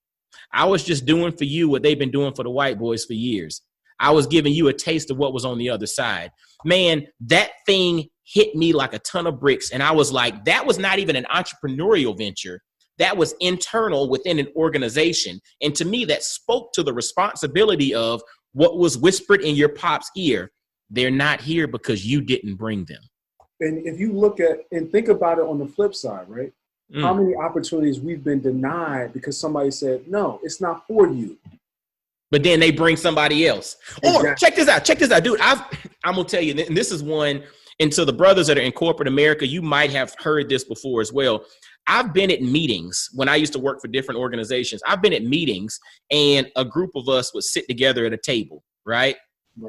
I was just doing for you what they've been doing for the white boys for years. I was giving you a taste of what was on the other side. Man, that thing hit me like a ton of bricks. And I was like, that was not even an entrepreneurial venture. That was internal within an organization. And to me, that spoke to the responsibility of what was whispered in your pop's ear. They're not here because you didn't bring them. And if you look at and think about it on the flip side, right? How many opportunities we've been denied because somebody said, no, it's not for you. But then they bring somebody else. Exactly. Or check this out, dude. I'm going to tell you, and this is one, and to the brothers that are in corporate America, you might have heard this before as well. I've been at meetings when I used to work for different organizations. I've been at meetings and a group of us would sit together at a table, right?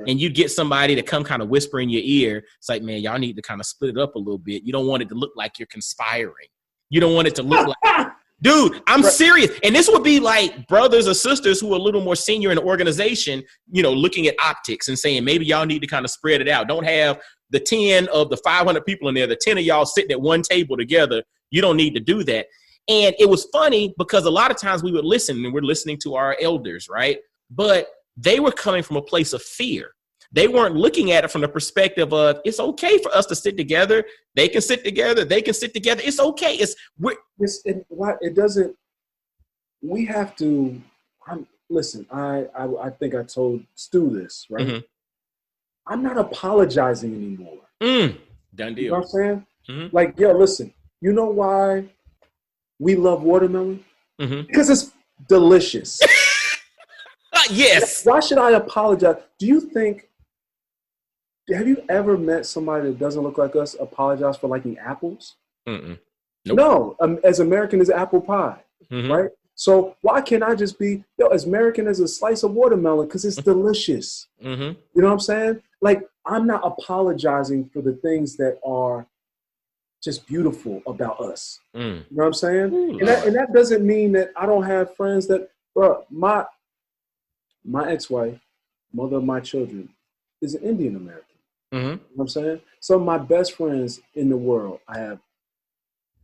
And you'd get somebody to come kind of whisper in your ear. It's like, man, y'all need to kind of split it up a little bit. You don't want it to look like you're conspiring. You don't want it to look like, dude, I'm serious. And this would be like brothers or sisters who are a little more senior in the organization, you know, looking at optics and saying, maybe y'all need to kind of spread it out. Don't have the 10 of the 500 people in there, the 10 of y'all sitting at one table together. You don't need to do that. And it was funny because a lot of times we would listen and we're listening to our elders, right? But they were coming from a place of fear. They weren't looking at it from the perspective of it's okay for us to sit together. They can sit together. They can sit together. It's okay. It doesn't. We have to. Listen. I think I told Stu this, right? Mm-hmm. I'm not apologizing anymore. Done deal. You know what I'm saying? Mm-hmm. Like, yo, listen. You know why we love watermelon? Mm-hmm. Because it's delicious. Yes. Why should I apologize? Do you think? Have you ever met somebody that doesn't look like us apologize for liking apples? Nope. No, as American as apple pie, right? So why can't I just be as American as a slice of watermelon because it's delicious? You know what I'm saying? Like, I'm not apologizing for the things that are just beautiful about us. You know what I'm saying? Ooh, and that doesn't mean that I don't have friends that, bro, my ex-wife, mother of my children, is an Indian American. You know what I'm saying? Some of my best friends in the world, I have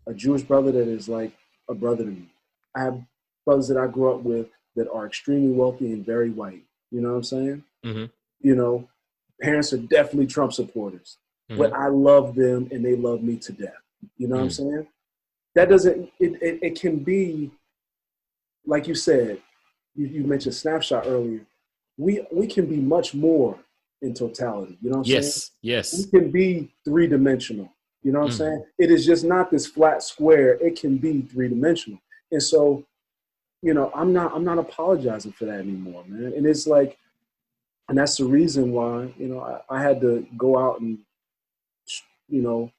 a Jewish brother that is like a brother to me. I have brothers that I grew up with that are extremely wealthy and very white. You know what I'm saying? Mm-hmm. You know, parents are definitely Trump supporters, but I love them and they love me to death. You know what I'm saying? That doesn't, it can be, like you said, you mentioned snapshot earlier. We can be much more in totality. You know what I'm saying? Yes. We can be three-dimensional. You know what I'm saying? It is just not this flat square. It can be three-dimensional. And so, you know, I'm not apologizing for that anymore, man. And it's like, and that's the reason why, you know, I had to go out and, you know,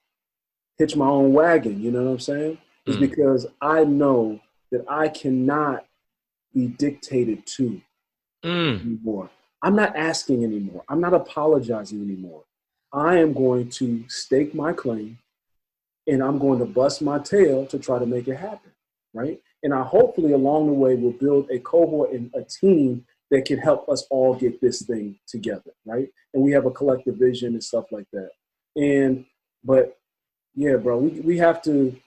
hitch my own wagon. You know what I'm saying? It's because I know that I cannot be dictated to anymore. I'm not asking anymore. I'm not apologizing anymore. I am going to stake my claim and I'm going to bust my tail to try to make it happen, right? And I hopefully along the way will build a cohort and a team that can help us all get this thing together, right? And we have a collective vision and stuff like that. But yeah, bro, we have to,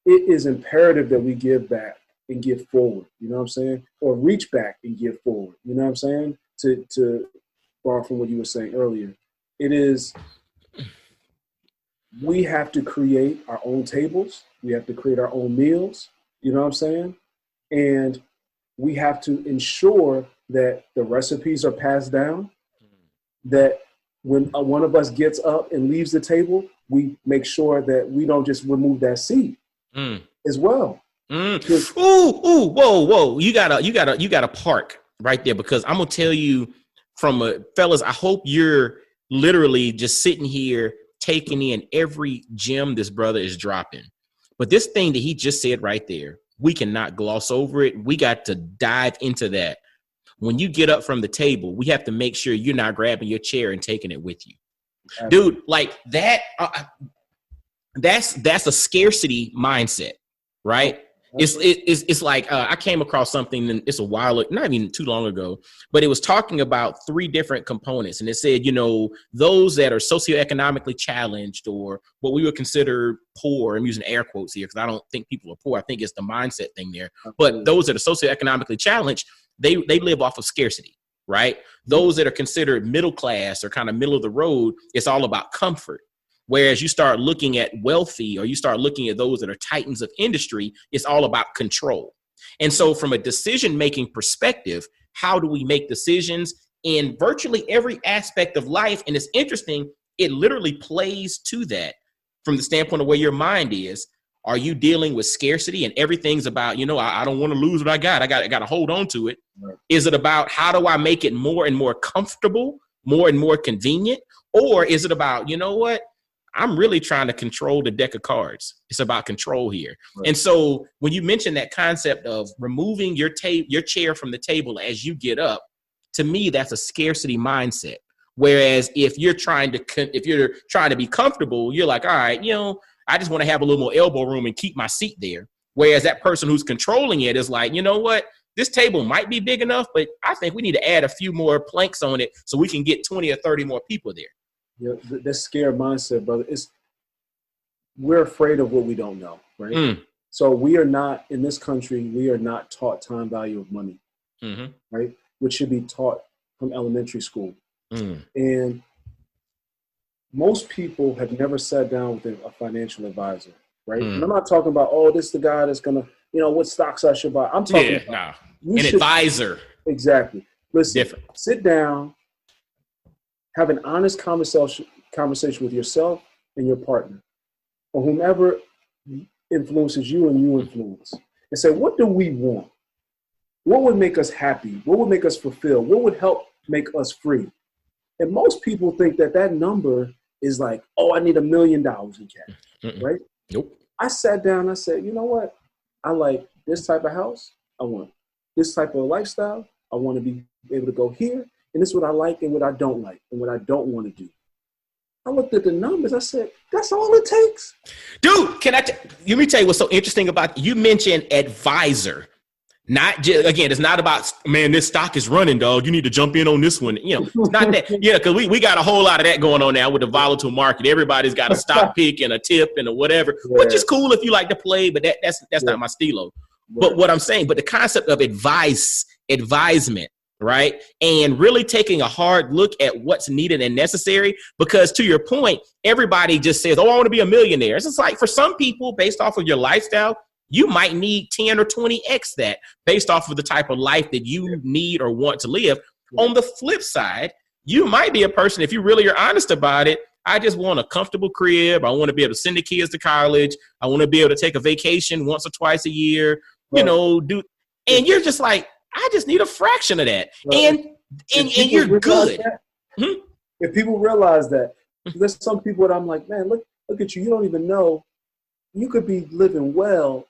it is imperative that we give back and give forward, you know what I'm saying? Or reach back and give forward, you know what I'm saying? To borrow from what you were saying earlier, it is, we have to create our own tables. We have to create our own meals, you know what I'm saying? And we have to ensure that the recipes are passed down, that when one of us gets up and leaves the table, we make sure that we don't just remove that seat as well. Whoa. You gotta park right there, because I'm gonna tell you fellas, I hope you're literally just sitting here taking in every gem this brother is dropping. But this thing that he just said right there, we cannot gloss over it. We got to dive into that. When you get up from the table, we have to make sure you're not grabbing your chair and taking it with you. Dude, like that, that's a scarcity mindset, right? It's like I came across something, and it's a while, not even too long ago, but it was talking about 3 different components, and it said, you know, those that are socioeconomically challenged, or what we would consider poor. I'm using air quotes here because I don't think people are poor. I think it's the mindset thing there. But those that are socioeconomically challenged, they live off of scarcity, right? Those that are considered middle class or kind of middle of the road, it's all about comfort. Whereas you start looking at wealthy, or you start looking at those that are titans of industry, it's all about control. And so from a decision-making perspective, how do we make decisions in virtually every aspect of life? And it's interesting, it literally plays to that from the standpoint of where your mind is. Are you dealing with scarcity and everything's about, you know, I don't want to lose what I got. I got to hold on to it. Right. Is it about how do I make it more and more comfortable, more and more convenient? Or is it about, you know what? I'm really trying to control the deck of cards. It's about control here. Right. And so when you mention that concept of removing your chair from the table as you get up, to me, that's a scarcity mindset. Whereas if you're trying to be comfortable, you're like, all right, you know, I just want to have a little more elbow room and keep my seat there. Whereas that person who's controlling it is like, you know what? This table might be big enough, but I think we need to add a few more planks on it so we can get 20 or 30 more people there. Yeah, that scared mindset, brother. We're afraid of what we don't know, right? So we are not, in this country, we are not taught time value of money, right? Which should be taught from elementary school. And most people have never sat down with a financial advisor, right? And I'm not talking about, oh, this is the guy that's going to, you know, what stocks I should buy. I'm talking about an advisor. Exactly. Listen, sit down, have an honest conversation with yourself and your partner, or whomever influences you and you influence, and say, what do we want? What would make us happy? What would make us fulfilled? What would help make us free? And most people think that number is like, oh, I need $1 million in cash, right? Nope. I sat down, I said, you know what? I like this type of house. I want this type of lifestyle. I want to be able to go here. And this is what I like and what I don't like and what I don't want to do. I looked at the numbers. I said, that's all it takes. Dude, let me tell you what's so interesting about, you mentioned advisor. Not just, again, it's not about, man, this stock is running, dog. You need to jump in on this one. You know, it's not that. Yeah, because we got a whole lot of that going on now with the volatile market. Everybody's got a stock pick and a tip and a whatever, which is cool if you like to play, but that's not my stilo. But what I'm saying, but the concept of advisement, right? And really taking a hard look at what's needed and necessary, because to your point, everybody just says, oh, I want to be a millionaire. It's just like for some people, based off of your lifestyle, you might need 10 or 20x that based off of the type of life that you need or want to live. On the flip side, you might be a person, if you really are honest about it, I just want a comfortable crib. I want to be able to send the kids to college. I want to be able to take a vacation once or twice a year, and you're just like, I just need a fraction of that. And you're good. If people realize that, there's some people that I'm like, man, look at you. You don't even know. You could be living well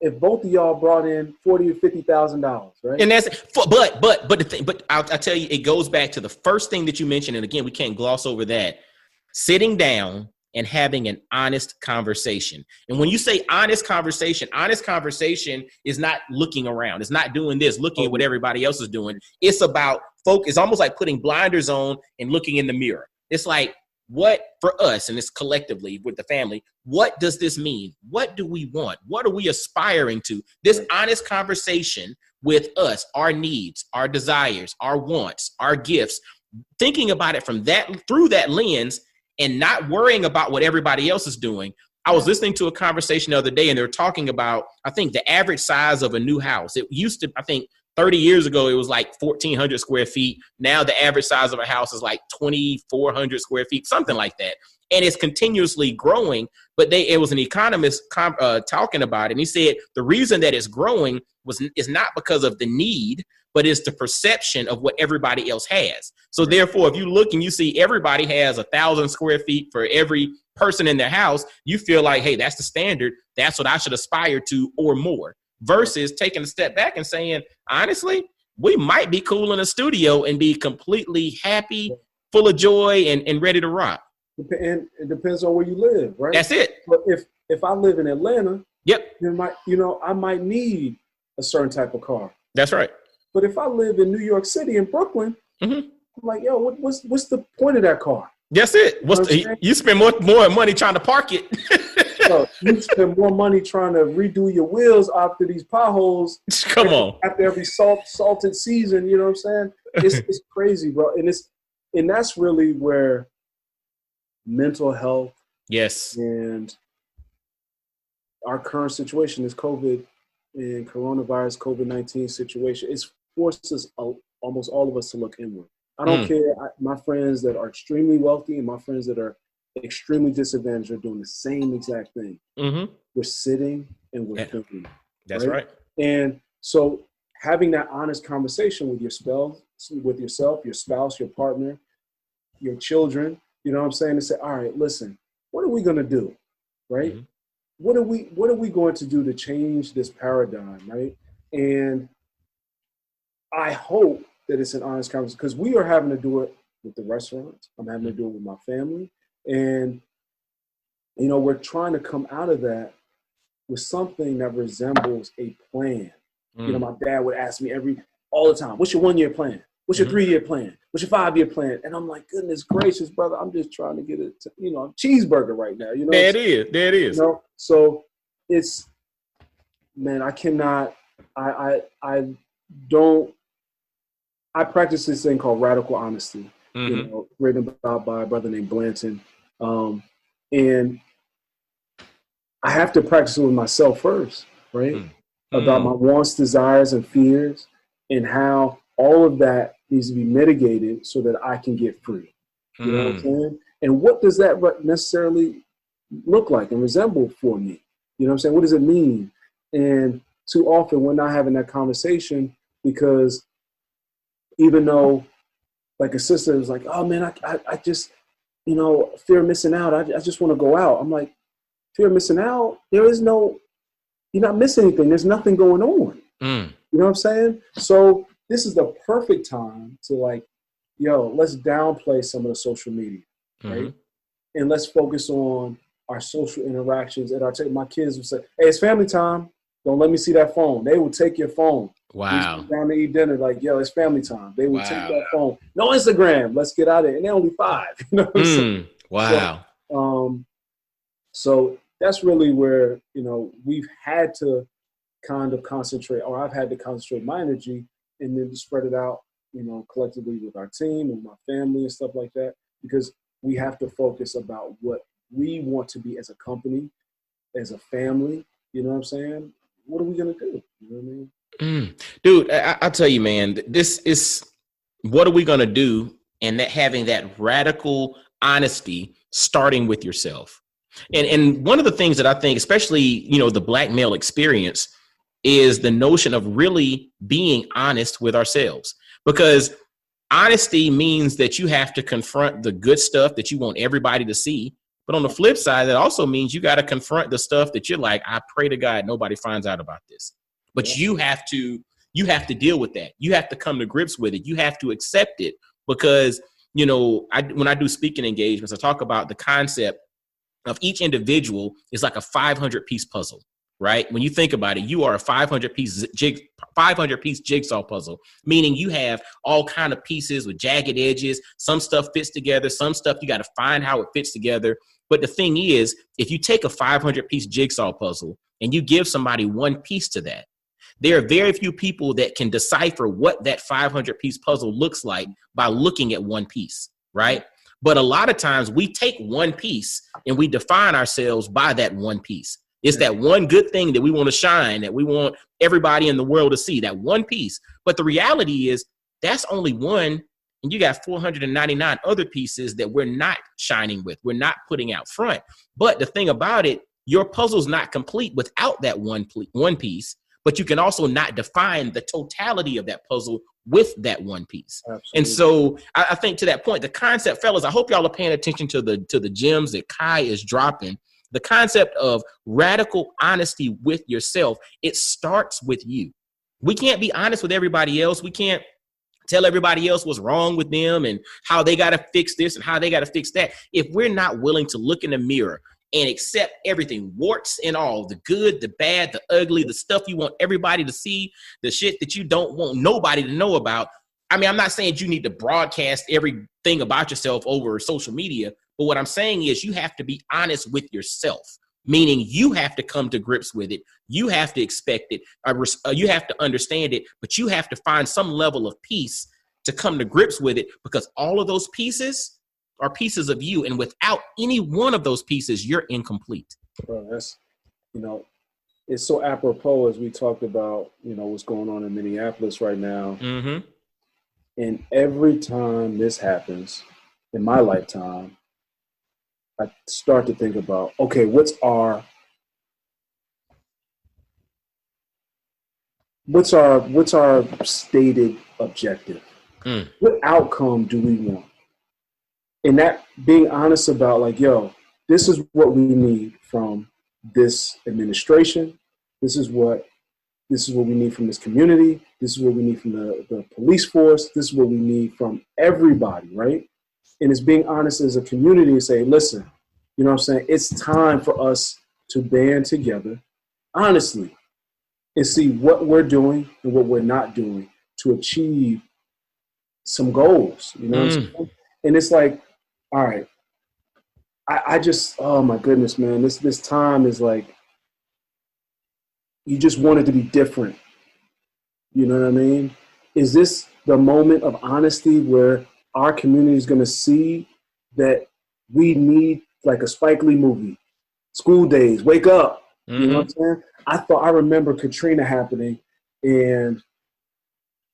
if both of y'all brought in $40,000 or $50,000, right? And that's but I'll tell you, it goes back to the first thing that you mentioned, and again, we can't gloss over that. Sitting down and having an honest conversation. And when you say honest conversation is not looking around. It's not doing this, looking at what everybody else is doing. It's about focus. It's almost like putting blinders on and looking in the mirror. It's like, what for us, and it's collectively with the family, what does this mean? What do we want? What are we aspiring to? This honest conversation with us, our needs, our desires, our wants, our gifts, thinking about it through that lens, and not worrying about what everybody else is doing. I was listening to a conversation the other day, and they were talking about, I think, the average size of a new house. It used to, I think, 30 years ago, it was like 1,400 square feet. Now the average size of a house is like 2,400 square feet, something like that. And it's continuously growing. But it was an economist talking about it. And he said the reason that it's growing is not because of the need, but it's the perception of what everybody else has. So therefore, if you look and you see everybody has 1,000 square feet for every person in their house, you feel like, hey, that's the standard. That's what I should aspire to or more. Versus taking a step back and saying, honestly, we might be cool in a studio and be completely happy, full of joy, and ready to rock. And it depends on where you live, right? That's it. But if I live in Atlanta, yep, I might need a certain type of car. That's right. But if I live in New York City and Brooklyn, I'm like, yo, what's the point of that car? That's it. You spend more money trying to park it. So you spend more money trying to redo your wheels after these potholes. Come on. After every salted season, you know what I'm saying? It's crazy, bro. And that's really where mental health, yes, and our current situation is COVID and coronavirus, COVID-19 situation. It's forced us, almost all of us, to look inward. I don't care. My friends that are extremely wealthy and my friends that are extremely disadvantaged are doing the same exact thing. We're sitting and we're thinking. That's right. And so having that honest conversation with yourself, your spouse, your partner, your children, you know what I'm saying? To say, all right, listen, what are we going to do? Right? What are we going to do to change this paradigm? Right? And I hope that it's an honest conversation, because we are having to do it with the restaurants. I'm having to do it with my family. And, we're trying to come out of that with something that resembles a plan. My dad would ask me all the time, what's your 1-year plan? What's your 3-year plan? What's your 5-year plan? And I'm like, goodness gracious, brother, I'm just trying to get a cheeseburger right now. There it is. So it's, man, I cannot, I practice this thing called radical honesty, written about by a brother named Blanton. And I have to practice it with myself first, right? About my wants, desires, and fears, and how all of that needs to be mitigated so that I can get free. You know what I'm saying? And what does that necessarily look like and resemble for me? You know what I'm saying? What does it mean? And too often we're not having that conversation, because even though, like, a sister was like, oh man, I just, fear of missing out. I just want to go out. I'm like, fear of missing out? You're not missing anything. There's nothing going on. You know what I'm saying? So this is the perfect time to, like, let's downplay some of the social media, right? And let's focus on our social interactions. And my kids would say, hey, it's family time. Don't let me see that phone. They will take your phone. Wow. Down to eat dinner, like, it's family time. They will take that phone. No Instagram. Let's get out of it. And they're only 5. You know what I'm saying? Wow. So that's really where, we've had to kind of concentrate, or I've had to concentrate my energy and then spread it out, collectively with our team and my family and stuff like that, because we have to focus about what we want to be as a company, as a family. You know what I'm saying? What are we going to do? You know what I mean? Dude, I'll tell you, man, this is what are we going to do? And that having that radical honesty starting with yourself. And one of the things that I think, especially, the Black male experience, is the notion of really being honest with ourselves, because honesty means that you have to confront the good stuff that you want everybody to see. But on the flip side, that also means you got to confront the stuff that you're like, I pray to God nobody finds out about this. But you have to deal with that. You have to come to grips with it. You have to accept it, because, when I do speaking engagements, I talk about the concept of each individual is like a 500-piece puzzle, right? When you think about it, you are a 500-piece jigsaw puzzle, meaning you have all kind of pieces with jagged edges. Some stuff fits together. Some stuff you got to find how it fits together. But the thing is, if you take a 500-piece jigsaw puzzle and you give somebody one piece to that, there are very few people that can decipher what that 500-piece puzzle looks like by looking at one piece, right? But a lot of times we take one piece and we define ourselves by that one piece. It's that one good thing that we want to shine, that we want everybody in the world to see, that one piece. But the reality is that's only one, and you got 499 other pieces that we're not shining with. We're not putting out front. But the thing about it, your puzzle's not complete without that one piece, but you can also not define the totality of that puzzle with that one piece. Absolutely. And so I think to that point, the concept, fellas, I hope y'all are paying attention to the gems that Kai is dropping. The concept of radical honesty with yourself, it starts with you. We can't be honest with everybody else. We can't tell everybody else what's wrong with them and how they got to fix this and how they got to fix that. If we're not willing to look in the mirror and accept everything, warts and all, the good, the bad, the ugly, the stuff you want everybody to see, the shit that you don't want nobody to know about. I mean, I'm not saying you need to broadcast everything about yourself over social media, but what I'm saying is you have to be honest with yourself, meaning you have to come to grips with it. You have to expect it. You have to understand it, but you have to find some level of peace to come to grips with it, because all of those pieces are pieces of you. And without any one of those pieces, you're incomplete. Well, that's, it's so apropos as we talked about, what's going on in Minneapolis right now. Mm-hmm. And every time this happens in my lifetime, I start to think about, okay, what's our stated objective? What outcome do we want? And that being honest about, like, yo, this is what we need from this administration. This is what we need from this community. This is what we need from the police force. This is what we need from everybody, right? And it's being honest as a community and say, listen, you know what I'm saying? It's time for us to band together, honestly, and see what we're doing and what we're not doing to achieve some goals. You know what I'm saying? And it's like, all right, I just, oh my goodness, man, this time is like, you just want it to be different. You know what I mean? Is this the moment of honesty where our community is going to see that we need, like a Spike Lee movie, School Days, wake up? You know what I'm saying? I remember Katrina happening, and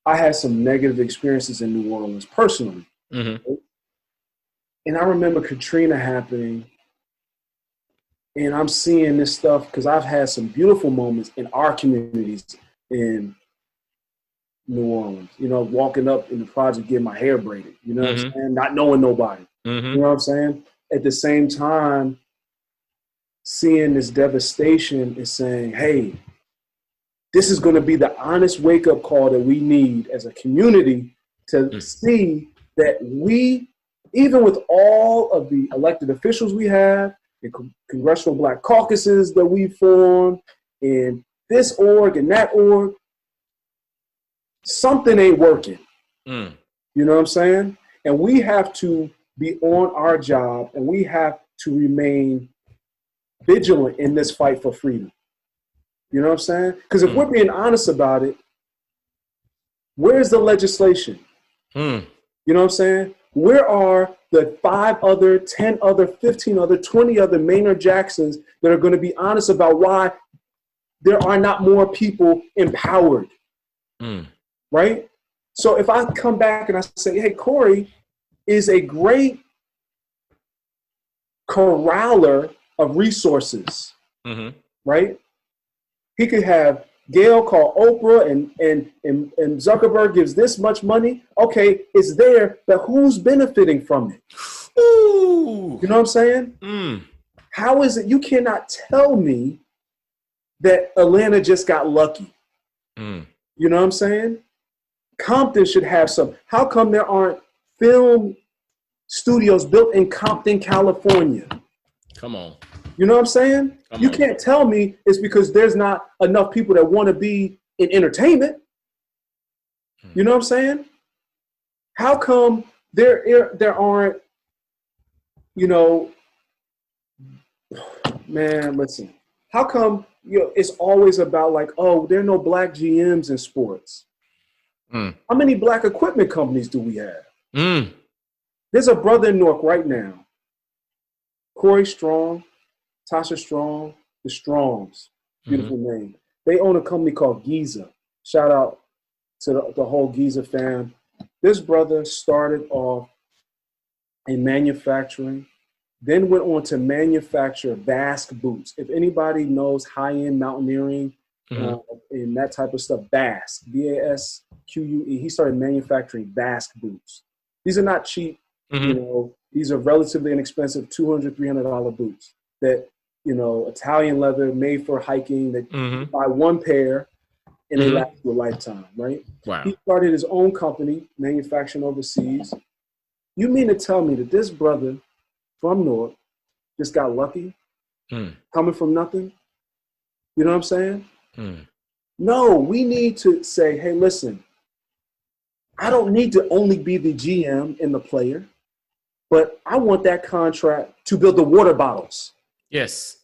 I had some negative experiences in New Orleans personally. Mm-hmm. And I remember Katrina happening, and I'm seeing this stuff because I've had some beautiful moments in our communities in New Orleans, walking up in the project, getting my hair braided, you know what I'm saying? Not knowing nobody, you know what I'm saying? At the same time, seeing this devastation and saying, hey, this is going to be the honest wake-up call that we need as a community to see that we, even with all of the elected officials we have, the congressional black caucuses that we formed, and this org and that org, something ain't working. You know what I'm saying? And we have to be on our job, and we have to remain vigilant in this fight for freedom. You know what I'm saying? Because if we're being honest about it, where's the legislation? You know what I'm saying? Where are the 5 other, 10 other, 15 other, 20 other Maynard Jacksons that are going to be honest about why there are not more people empowered? Right? So if I come back and I say, hey, Corey is a great corraler of resources, right? He could have Gail call Oprah and Zuckerberg gives this much money. Okay, it's there, but who's benefiting from it? Ooh. You know what I'm saying? How is it you cannot tell me that Atlanta just got lucky? You know what I'm saying? Compton should have some. How come there aren't film studios built in Compton, California? Come on. You know what I'm saying? You can't tell me it's because there's not enough people that want to be in entertainment. You know what I'm saying? How come there aren't, you know, man, listen. How come it's always about like, oh, there are no black GMs in sports? How many black equipment companies do we have? There's a brother in Newark right now, Corey Strong, Tasha Strong, the Strongs, beautiful name. They own a company called Giza. Shout out to the whole Giza fam. This brother started off in manufacturing, then went on to manufacture Basque boots. If anybody knows high-end mountaineering and that type of stuff, Basque, B-A-S-Q-U-E, he started manufacturing Basque boots. These are not cheap. You know, these are relatively inexpensive, $200, $300 boots that, you know, Italian leather made for hiking that you buy one pair and they last you a lifetime, right? Wow. He started his own company, manufacturing overseas. You mean to tell me that this brother from Newark just got lucky, coming from nothing? You know what I'm saying? No, we need to say, hey, listen, I don't need to only be the GM and the player, but I want that contract to build the water bottles. Yes.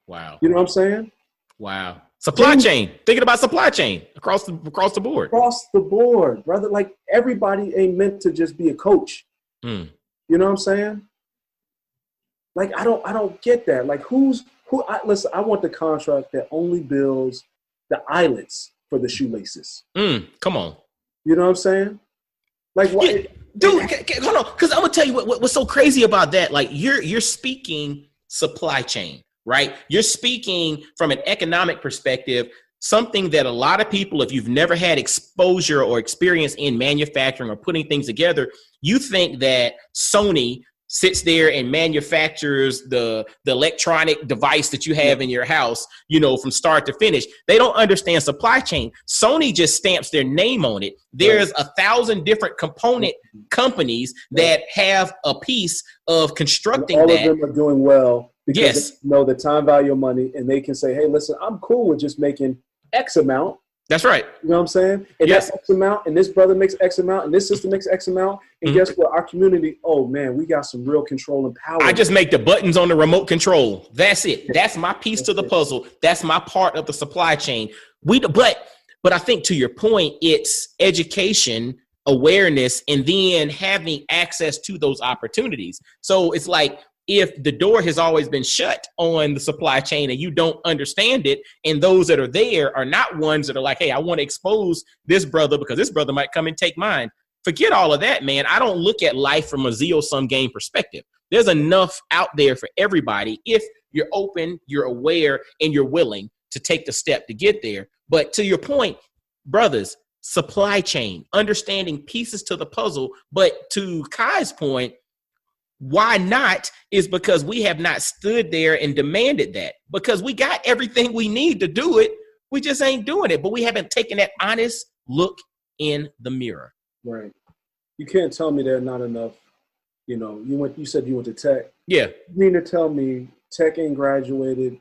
Wow. You know what I'm saying? Wow. Supply chain. Thinking about supply chain across the board. Across the board, brother. Like everybody ain't meant to just be a coach. You know what I'm saying? Like I don't get that. Like listen, I want the contract that only builds the eyelets for the shoelaces. Come on. You know what I'm saying? Like what? Yeah, dude, hold on, because I'm gonna tell you what's so crazy about that. Like you're speaking supply chain, right? You're speaking from an economic perspective, something that a lot of people, if you've never had exposure or experience in manufacturing or putting things together, you think that Sony sits there and manufactures the electronic device that you have in your house, you know, from start to finish. They don't understand supply chain. Sony just stamps their name on it. There's 1,000 different component companies that have a piece of constructing and all that. All of them are doing well because they know the time value of money, and they can say, hey, listen, I'm cool with just making X amount. That's right. You know what I'm saying? And that's X amount, and this brother makes X amount, and this sister makes X amount. And guess what? Our community, oh man, we got some real control and power. I just make the buttons on the remote control. That's it. That's my piece to the puzzle. That's my part of the supply chain. But I think to your point, it's education, awareness, and then having access to those opportunities. So it's like, if the door has always been shut on the supply chain and you don't understand it, and those that are there are not ones that are like, hey, I want to expose this brother because this brother might come and take mine. Forget all of that, man. I don't look at life from a zero-sum game perspective. There's enough out there for everybody if you're open, you're aware, and you're willing to take the step to get there. But to your point, brothers, supply chain, understanding pieces to the puzzle. But to Kai's point, why not is because we have not stood there and demanded that, because we got everything we need to do it. We just ain't doing it, but we haven't taken that honest look in the mirror. Right. You can't tell me there are not enough, you know, you said you went to tech. Yeah. You mean to tell me tech ain't graduated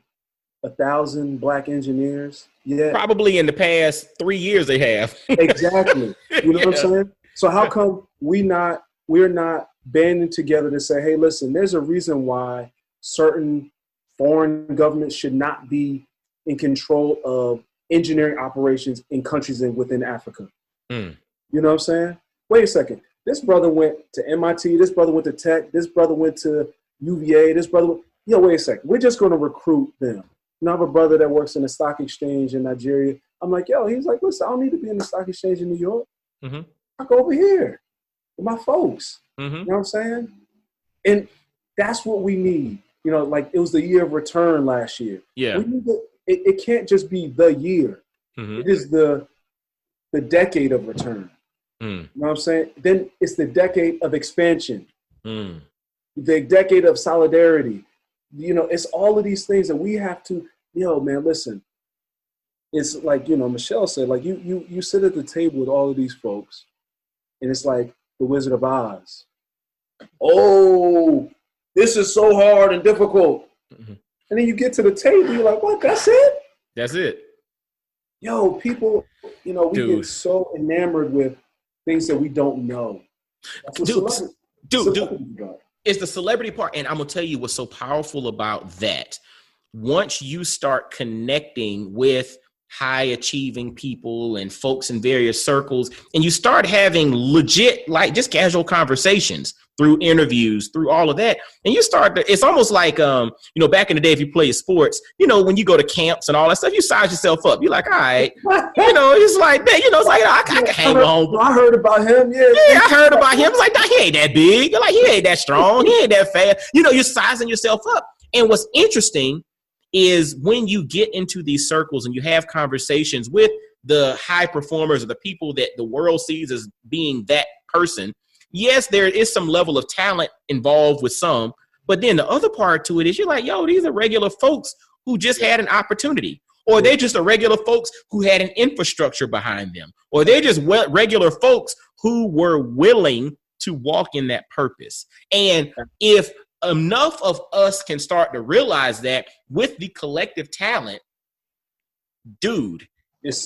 1,000 black engineers yet? Probably in the past 3 years they have. Exactly. You know what I'm saying? So how come we're not banding together to say, hey, listen, there's a reason why certain foreign governments should not be in control of engineering operations in countries within Africa. You know what I'm saying? Wait a second. This brother went to MIT. This brother went to Tech. This brother went to UVA. This brother, wait a second. We're just going to recruit them. I have a brother that works in the stock exchange in Nigeria. I'm like, he's like, listen, I don't need to be in the stock exchange in New York. I go over here with my folks. You know what I'm saying? And that's what we need. Like it was the year of return last year. Yeah. We need it can't just be the year. It is the decade of return. You know what I'm saying? Then it's the decade of expansion. The decade of solidarity. It's all of these things that we have to, man, listen. It's like, Michelle said, like you sit at the table with all of these folks and it's like the Wizard of Oz. Oh, this is so hard and difficult. And then you get to the table, you're like, what, that's it? That's it. People, we get so enamored with things that we don't know. Dude, it's the celebrity part. And I'm going to tell you what's so powerful about that. Once you start connecting with high achieving people and folks in various circles, and you start having legit, like just casual conversations through interviews, through all of that. And you start to, it's almost like, back in the day, if you play sports, when you go to camps and all that stuff, you size yourself up. You're like, all right, it's like that, it's like, I can hang on. I heard about him. Yeah, I heard about him. It's like, he ain't that big. You're like, he ain't that strong. He ain't that fast. You're sizing yourself up. And what's interesting is when you get into these circles and you have conversations with the high performers or the people that the world sees as being that person, yes, there is some level of talent involved with some, but then the other part to it is you're like, these are regular folks who just had an opportunity, or they're just a regular folks who had an infrastructure behind them, or they're just regular folks who were willing to walk in that purpose. And if enough of us can start to realize that with the collective talent, dude,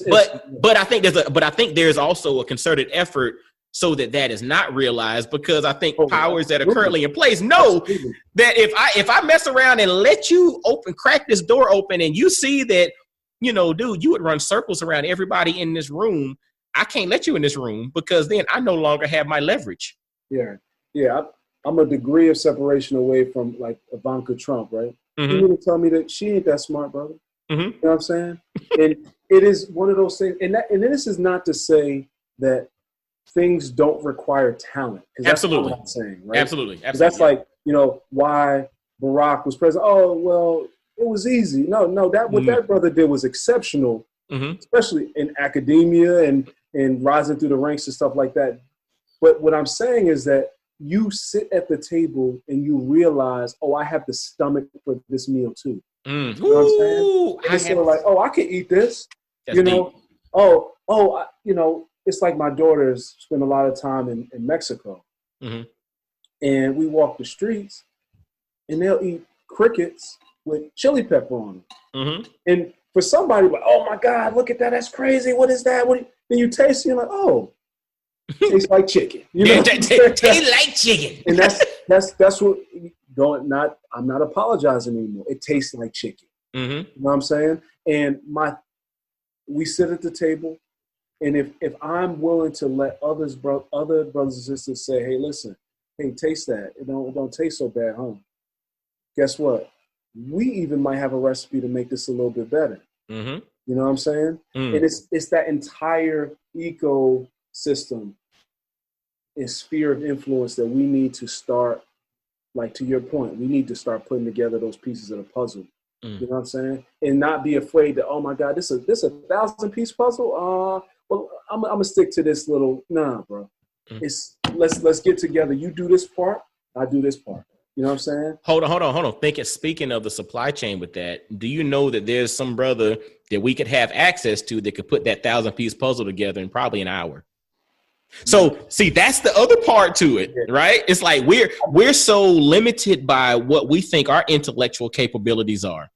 but I think there's also a concerted effort so that is not realized, because I think powers that are currently in place know that if I mess around and let you crack this door open, and you see that, dude, you would run circles around everybody in this room. I can't let you in this room, because then I no longer have my leverage. Yeah. I'm a degree of separation away from like Ivanka Trump, right? You want to tell me that she ain't that smart, brother? You know what I'm saying? And it is one of those things. And this is not to say that things don't require talent. Absolutely. That's what I'm saying, right? Absolutely. That's like, why Barack was president. Oh, well, it was easy. No, what that brother did was exceptional, especially in academia and rising through the ranks and stuff like that. But what I'm saying is that you sit at the table and you realize, I have the stomach for this meal too. You know what I'm saying? And it's sort of like, I can eat this. That's deep. It's like my daughters spend a lot of time in Mexico. And we walk the streets and they'll eat crickets with chili pepper on them. And for somebody, like, oh my God, look at that. That's crazy. What is that? Then you taste it, you're like, tastes like chicken. Tastes like chicken. And that's what I'm not apologizing anymore. It tastes like chicken. You know what I'm saying? And we sit at the table, and if I'm willing to let other brothers and sisters say, hey, listen, hey, taste that. It don't taste so bad, huh? Guess what? We even might have a recipe to make this a little bit better. You know what I'm saying? And it's that entire ecosystem and sphere of influence that we need to start, like to your point, we need to start putting together those pieces of the puzzle. You know what I'm saying? And not be afraid that, oh my God, this is a 1,000-piece puzzle. Well, I'm gonna stick to this little. Nah, bro. It's let's get together. You do this part, I do this part. You know what I'm saying? Hold on. Speaking of the supply chain with that, do you know that there's some brother that we could have access to that could put that 1,000-piece puzzle together in probably an hour? So see, that's the other part to it, right? It's like we're so limited by what we think our intellectual capabilities are.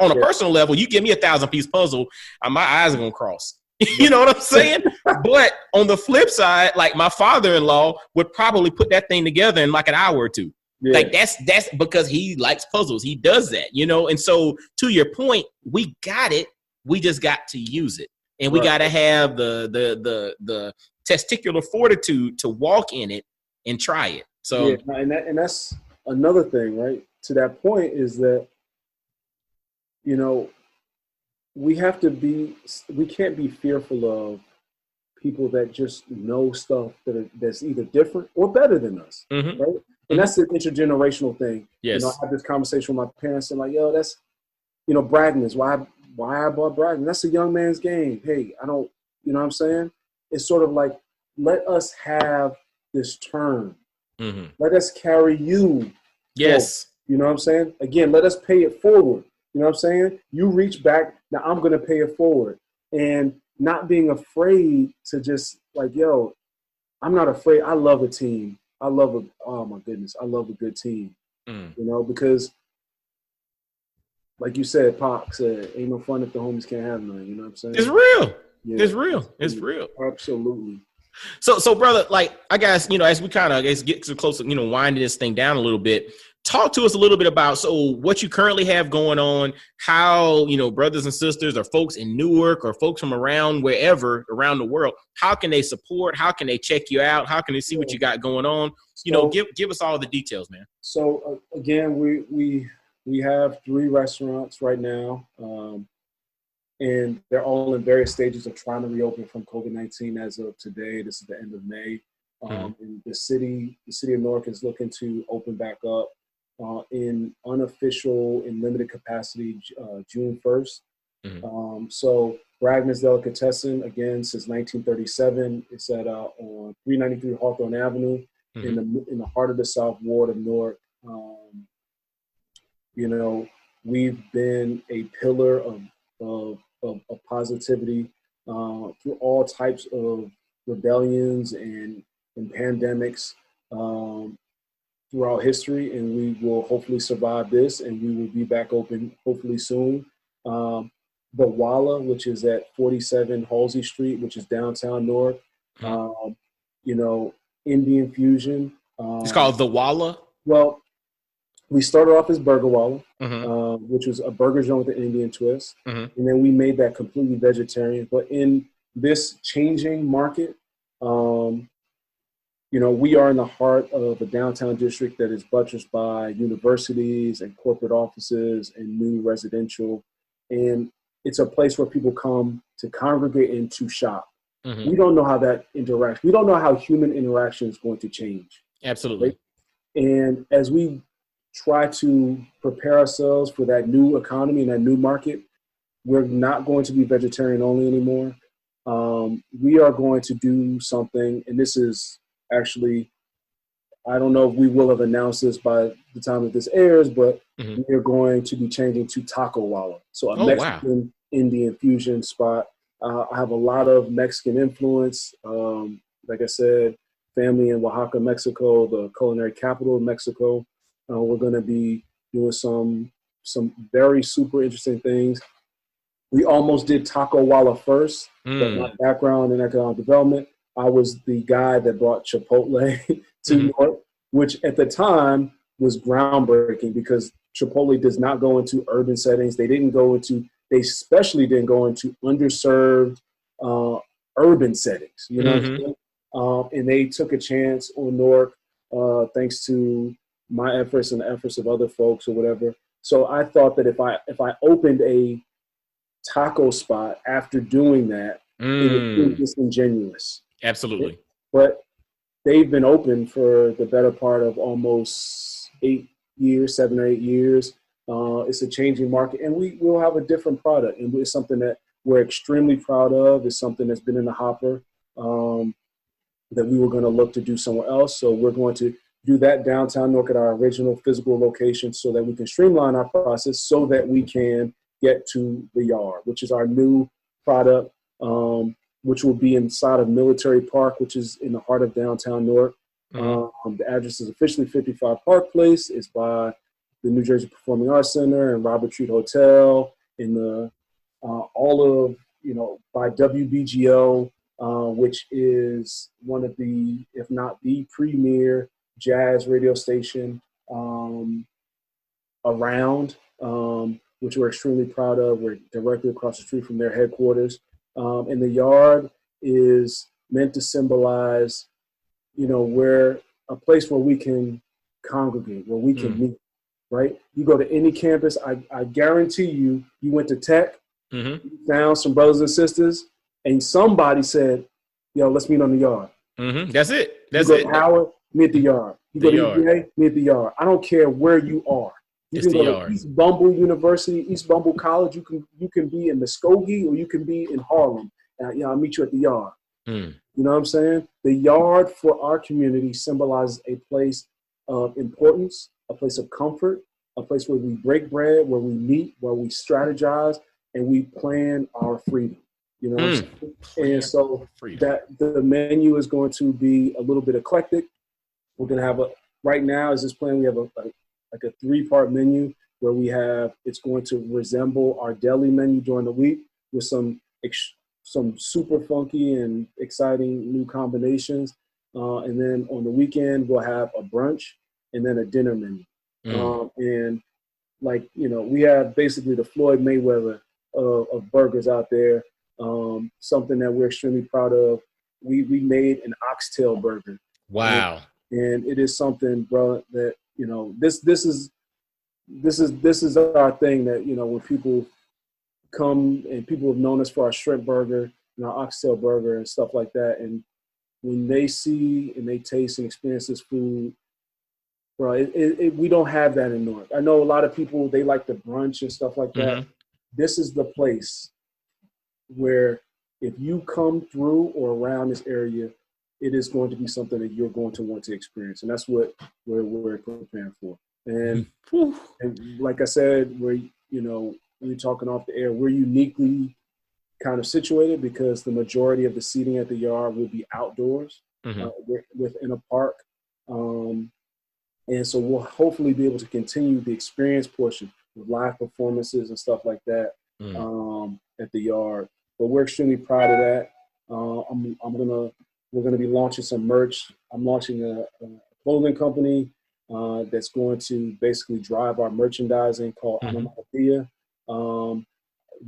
On a personal level, you give me a 1,000-piece puzzle, my eyes are gonna cross. You know what I'm saying? But on the flip side, like my father-in-law would probably put that thing together in like an hour or two. Like that's because he likes puzzles. He does that, you know. And so to your point, we got it. We just got to use it, and we got to have the testicular fortitude to walk in it and try it. So and that's another thing, right? To that point is that, you know, we can't be fearful of people that just know stuff that's either different or better than us, right? And that's the intergenerational thing. Yes. You know, I had this conversation with my parents and like, yo, that's, you know, bragging is why I bought bragging. That's a young man's game. Hey, I don't, you know what I'm saying? It's sort of like, let us have this turn. Let us carry you. Yes. Forward. You know what I'm saying? Again, let us pay it forward. You know what I'm saying? You reach back, now I'm going to pay it forward. And not being afraid to just like, yo, I'm not afraid. I love a team. Oh my goodness, I love a good team. You know, because like you said, Pac said, ain't no fun if the homies can't have none. You know what I'm saying? It's real. Yeah. It's real. It's real. Absolutely. So brother, like I guess, you know, as we kind of get so close to, you know, winding this thing down a little bit, talk to us a little bit about what you currently have going on, how, you know, brothers and sisters or folks in Newark or folks from around wherever around the world, how can they support? How can they check you out? How can they see what you got going on? You know, give us all the details, man. So again, we have 3 restaurants right now, and they're all in various stages of trying to reopen from COVID-19 as of today. This is the end of May. And the city of Newark is looking to open back up in unofficial and limited capacity June 1st. So Bragman's Delicatessen, again, since 1937, it's at on 393 Hawthorne Avenue in the heart of the South Ward of Newark. You know, we've been a pillar of positivity through all types of rebellions and pandemics throughout history, and we will hopefully survive this, and we will be back open hopefully soon. The Walla, which is at 47 Halsey Street, which is downtown Newark. You know, Indian Fusion. It's called the Walla? Well, we started off as Burger Walla, which was a burger joint with an Indian twist. And then we made that completely vegetarian. But in this changing market, you know, we are in the heart of a downtown district that is buttressed by universities and corporate offices and new residential. And it's a place where people come to congregate and to shop. We don't know how that interacts. We don't know how human interaction is going to change. Absolutely. Right? And as we try to prepare ourselves for that new economy and that new market, we're not going to be vegetarian only anymore. We are going to do something, and this is actually, I don't know if we will have announced this by the time that this airs, but we are going to be changing to Taco Walla. So a Mexican Indian fusion spot. I have a lot of Mexican influence. Like I said, family in Oaxaca, Mexico, the culinary capital of Mexico. We're going to be doing some very super interesting things. We almost did Taco Walla first, but my background in economic development, I was the guy that brought Chipotle to Newark, which at the time was groundbreaking because Chipotle does not go into urban settings. They especially didn't go into underserved urban settings, you know what I'm saying? And they took a chance on Newark thanks to my efforts and the efforts of other folks or whatever. So I thought that if I opened a taco spot after doing that, it would be disingenuous. Absolutely. But they've been open for the better part of almost 7 or 8 years. It's a changing market, and we will have a different product, and it's something that we're extremely proud of. It's something that's been in the hopper that we were going to look to do somewhere else. So we're going to do that downtown Newark at our original physical location so that we can streamline our process so that we can get to the Yard, which is our new product, which will be inside of Military Park, which is in the heart of downtown Newark. The address is officially 55 Park Place. It's by the New Jersey Performing Arts Center and Robert Treat Hotel, in the by WBGO, which is one of the, if not the premier jazz radio station around, which we're extremely proud of. We're directly across the street from their headquarters. And the yard is meant to symbolize, where a place where we can congregate, where we can meet, right? You go to any campus, I guarantee you went to Tech, you found some brothers and sisters, and somebody said, let's meet on the yard. That's it. That's you it. Go to Howard, meet at the yard. You go to UVA, meet at the yard. I don't care where you are. You can go to East Bumble University, East Bumble College. You can be in Muskogee or you can be in Harlem. I'll meet you at the yard. You know what I'm saying? The yard for our community symbolizes a place of importance, a place of comfort, a place where we break bread, where we meet, where we strategize, and we plan our freedom. You know what I'm saying? And so that the menu is going to be a little bit eclectic. We're going to have right now as this plan, we have a 3-part menu where it's going to resemble our deli menu during the week with some super funky and exciting new combinations. And then on the weekend, we'll have a brunch and then a dinner menu. And we have basically the Floyd Mayweather of burgers out there. Something that we're extremely proud of. We made an oxtail burger. Wow. And it is something, bro, that, this is our thing that, when people come and people have known us for our shrimp burger and our oxtail burger and stuff like that. And when they see and they taste and experience this food, bro, we don't have that in Newark. I know a lot of people, they like the brunch and stuff like that. This is the place where if you come through or around this area, it is going to be something that you're going to want to experience. And that's what we're preparing for. And like I said, we're talking off the air, we're uniquely kind of situated because the majority of the seating at the yard will be outdoors within a park. And so we'll hopefully be able to continue the experience portion with live performances and stuff like that at the yard. But we're extremely proud of that. We're gonna be launching some merch. I'm launching a clothing company that's going to basically drive our merchandising called onomatopoeia. One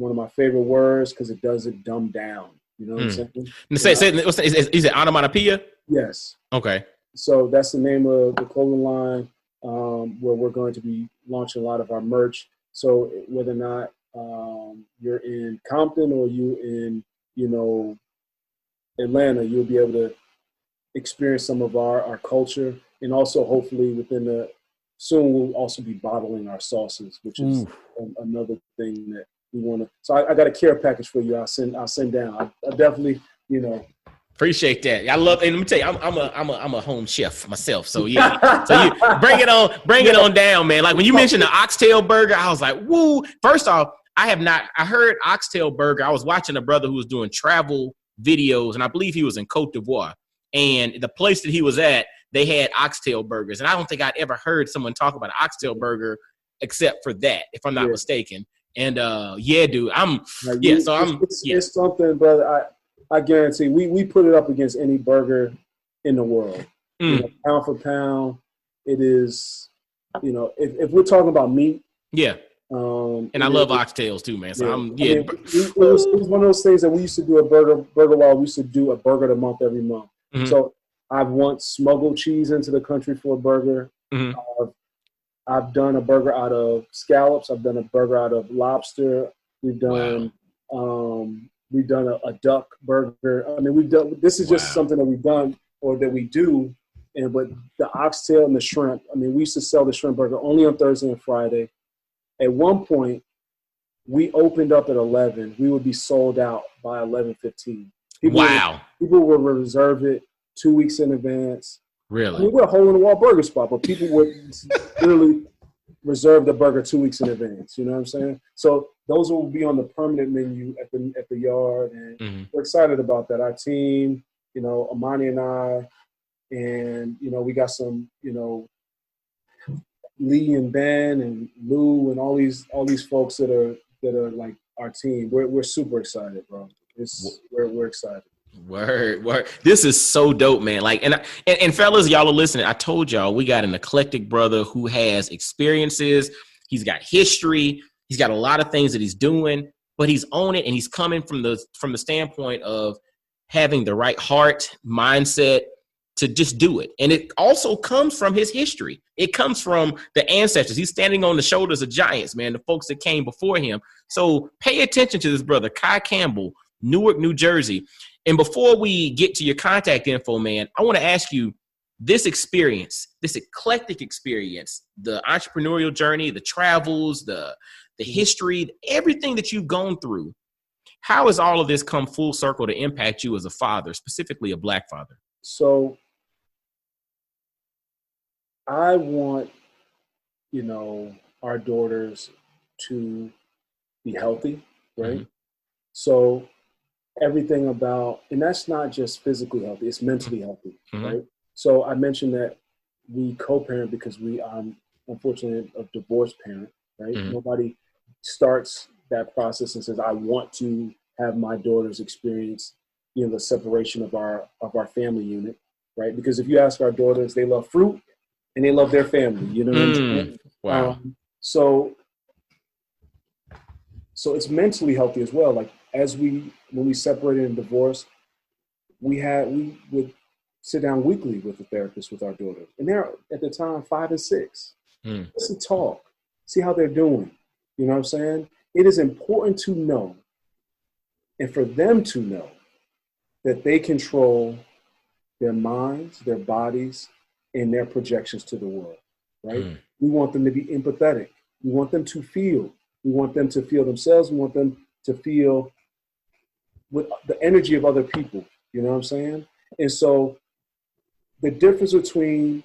of my favorite words because it does it dumb down. You know what I'm saying? Is it onomatopoeia? Yes. Okay. So that's the name of the clothing line where we're going to be launching a lot of our merch. So whether or not you're in Compton or you in, Atlanta, you'll be able to experience some of our culture. And also hopefully soon we'll also be bottling our sauces, which is another thing that we want to. So I got a care package for you. I'll send down. I definitely, Appreciate that. I love, and let me tell you, I'm a home chef myself. So yeah, so you bring it on down, man. Like when you mentioned the oxtail burger, I was like, woo. First off, I heard oxtail burger. I was watching a brother who was doing travel videos, and I believe he was in Cote d'Ivoire. And the place that he was at, they had oxtail burgers. And I don't think I'd ever heard someone talk about an oxtail burger except for that, if I'm not mistaken. And dude, it's something, brother. I guarantee we put it up against any burger in the world. Pound for pound, it is, if we're talking about meat. Yeah. And I love oxtails too, man. So it was one of those things that we used to do a burger while we used to do a burger a month every month. So I've once smuggled cheese into the country for a burger. I've done a burger out of scallops. I've done a burger out of lobster. We've done a duck burger. I mean, this is just something that we've done or that we do. But the oxtail and the shrimp, I mean, we used to sell the shrimp burger only on Thursday and Friday. At one point, we opened up at 11. We would be sold out by 11:15. People would reserve it 2 weeks in advance. Really? I mean, we're a hole-in-the-wall burger spot, but people would literally reserve the burger 2 weeks in advance. You know what I'm saying? So those will be on the permanent menu at the yard, and we're excited about that. Our team, Amani and I, and we got some, Lee and Ben and Lou and all these folks that are like our team. We're super excited, bro. We're excited. Word. This is so dope, man. Like, and fellas, y'all are listening. I told y'all we got an eclectic brother who has experiences. He's got history. He's got a lot of things that he's doing, but he's on it, and he's coming from the standpoint of having the right heart mindset to just do it. And it also comes from his history. It comes from the ancestors. He's standing on the shoulders of giants, man, the folks that came before him. So pay attention to this brother, Kai Campbell, Newark, New Jersey. And before we get to your contact info, man, I want to ask you this experience, this eclectic experience, the entrepreneurial journey, the travels, the history, everything that you've gone through. How has all of this come full circle to impact you as a father, specifically a Black father? So I want, our daughters to be healthy, right? Mm-hmm. So everything about, and that's not just physically healthy, it's mentally healthy, mm-hmm. right? So I mentioned that we co-parent because I'm unfortunately a divorced parent, right? Mm-hmm. Nobody starts that process and says, I want to have my daughters experience, the separation of our family unit, right? Because if you ask our daughters, they love fruit and they love their family, you know what I'm saying? Wow. So it's mentally healthy as well. Like when we separated and divorced, we would sit down weekly with the therapist with our daughters. And they're at the time 5 and 6. Let's talk, see how they're doing. You know what I'm saying? It is important to know and for them to know that they control their minds, their bodies, and their projections to the world, right? We want them to be empathetic. We want them to feel. We want them to feel themselves. We want them to feel with the energy of other people. You know what I'm saying? And so the difference between,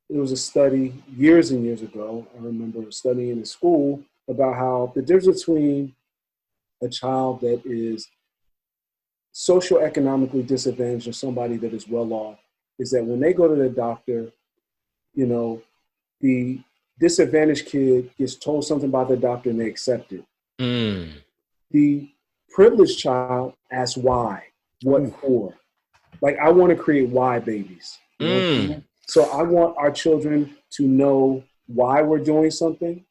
there was a study years and years ago, I remember studying in school about how the difference between a child that is socioeconomically disadvantaged and somebody that is well off is that when they go to the doctor, the disadvantaged kid gets told something about the doctor and they accept it. The privileged child asks why, what for. Like, I want to create why babies. You know what I'm saying? So I want our children to know why we're doing something,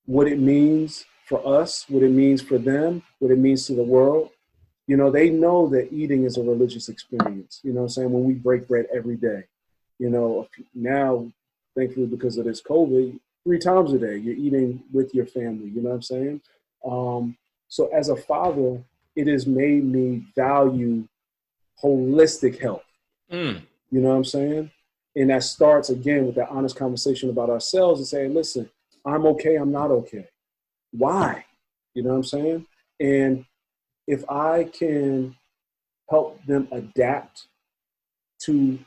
what it means for us, what it means for them, what it means to the world. They know that eating is a religious experience. You know what I'm saying? When we break bread every day, now, thankfully, because of this COVID, 3 times a day, you're eating with your family. You know what I'm saying? So as a father, it has made me value holistic health. You know what I'm saying? And that starts, again, with that honest conversation about ourselves and saying, listen, I'm okay, I'm not okay. Why? You know what I'm saying? And if I can help them adapt to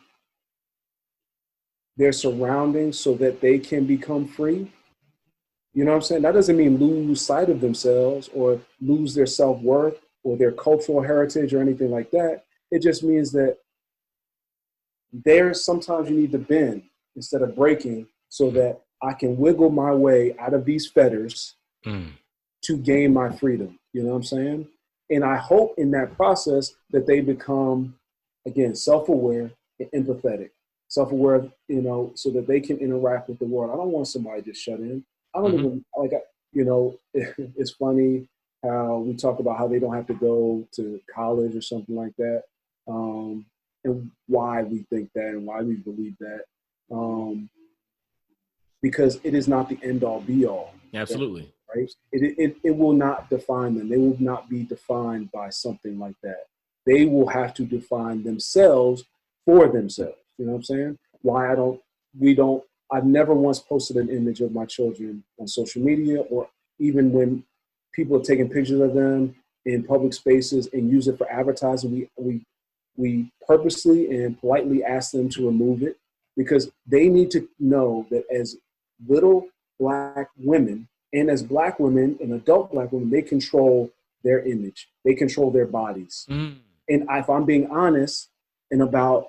their surroundings so that they can become free, you know what I'm saying? That doesn't mean lose sight of themselves or lose their self-worth or their cultural heritage or anything like that. It just means that sometimes you need to bend instead of breaking so that I can wiggle my way out of these fetters to gain my freedom. You know what I'm saying? And I hope in that process that they become, again, self-aware and empathetic. Self-aware, so that they can interact with the world. I don't want somebody just shut in. I don't even, it's funny how we talk about how they don't have to go to college or something like that, and why we think that and why we believe that. Because it is not the end-all, be-all. Absolutely. Right? It will not define them. They will not be defined by something like that. They will have to define themselves for themselves. You know what I'm saying? I've never once posted an image of my children on social media, or even when people are taking pictures of them in public spaces and use it for advertising, we purposely and politely ask them to remove it, because they need to know that as little Black women and as Black women and adult Black women, they control their image. They control their bodies. And if I'm being honest and about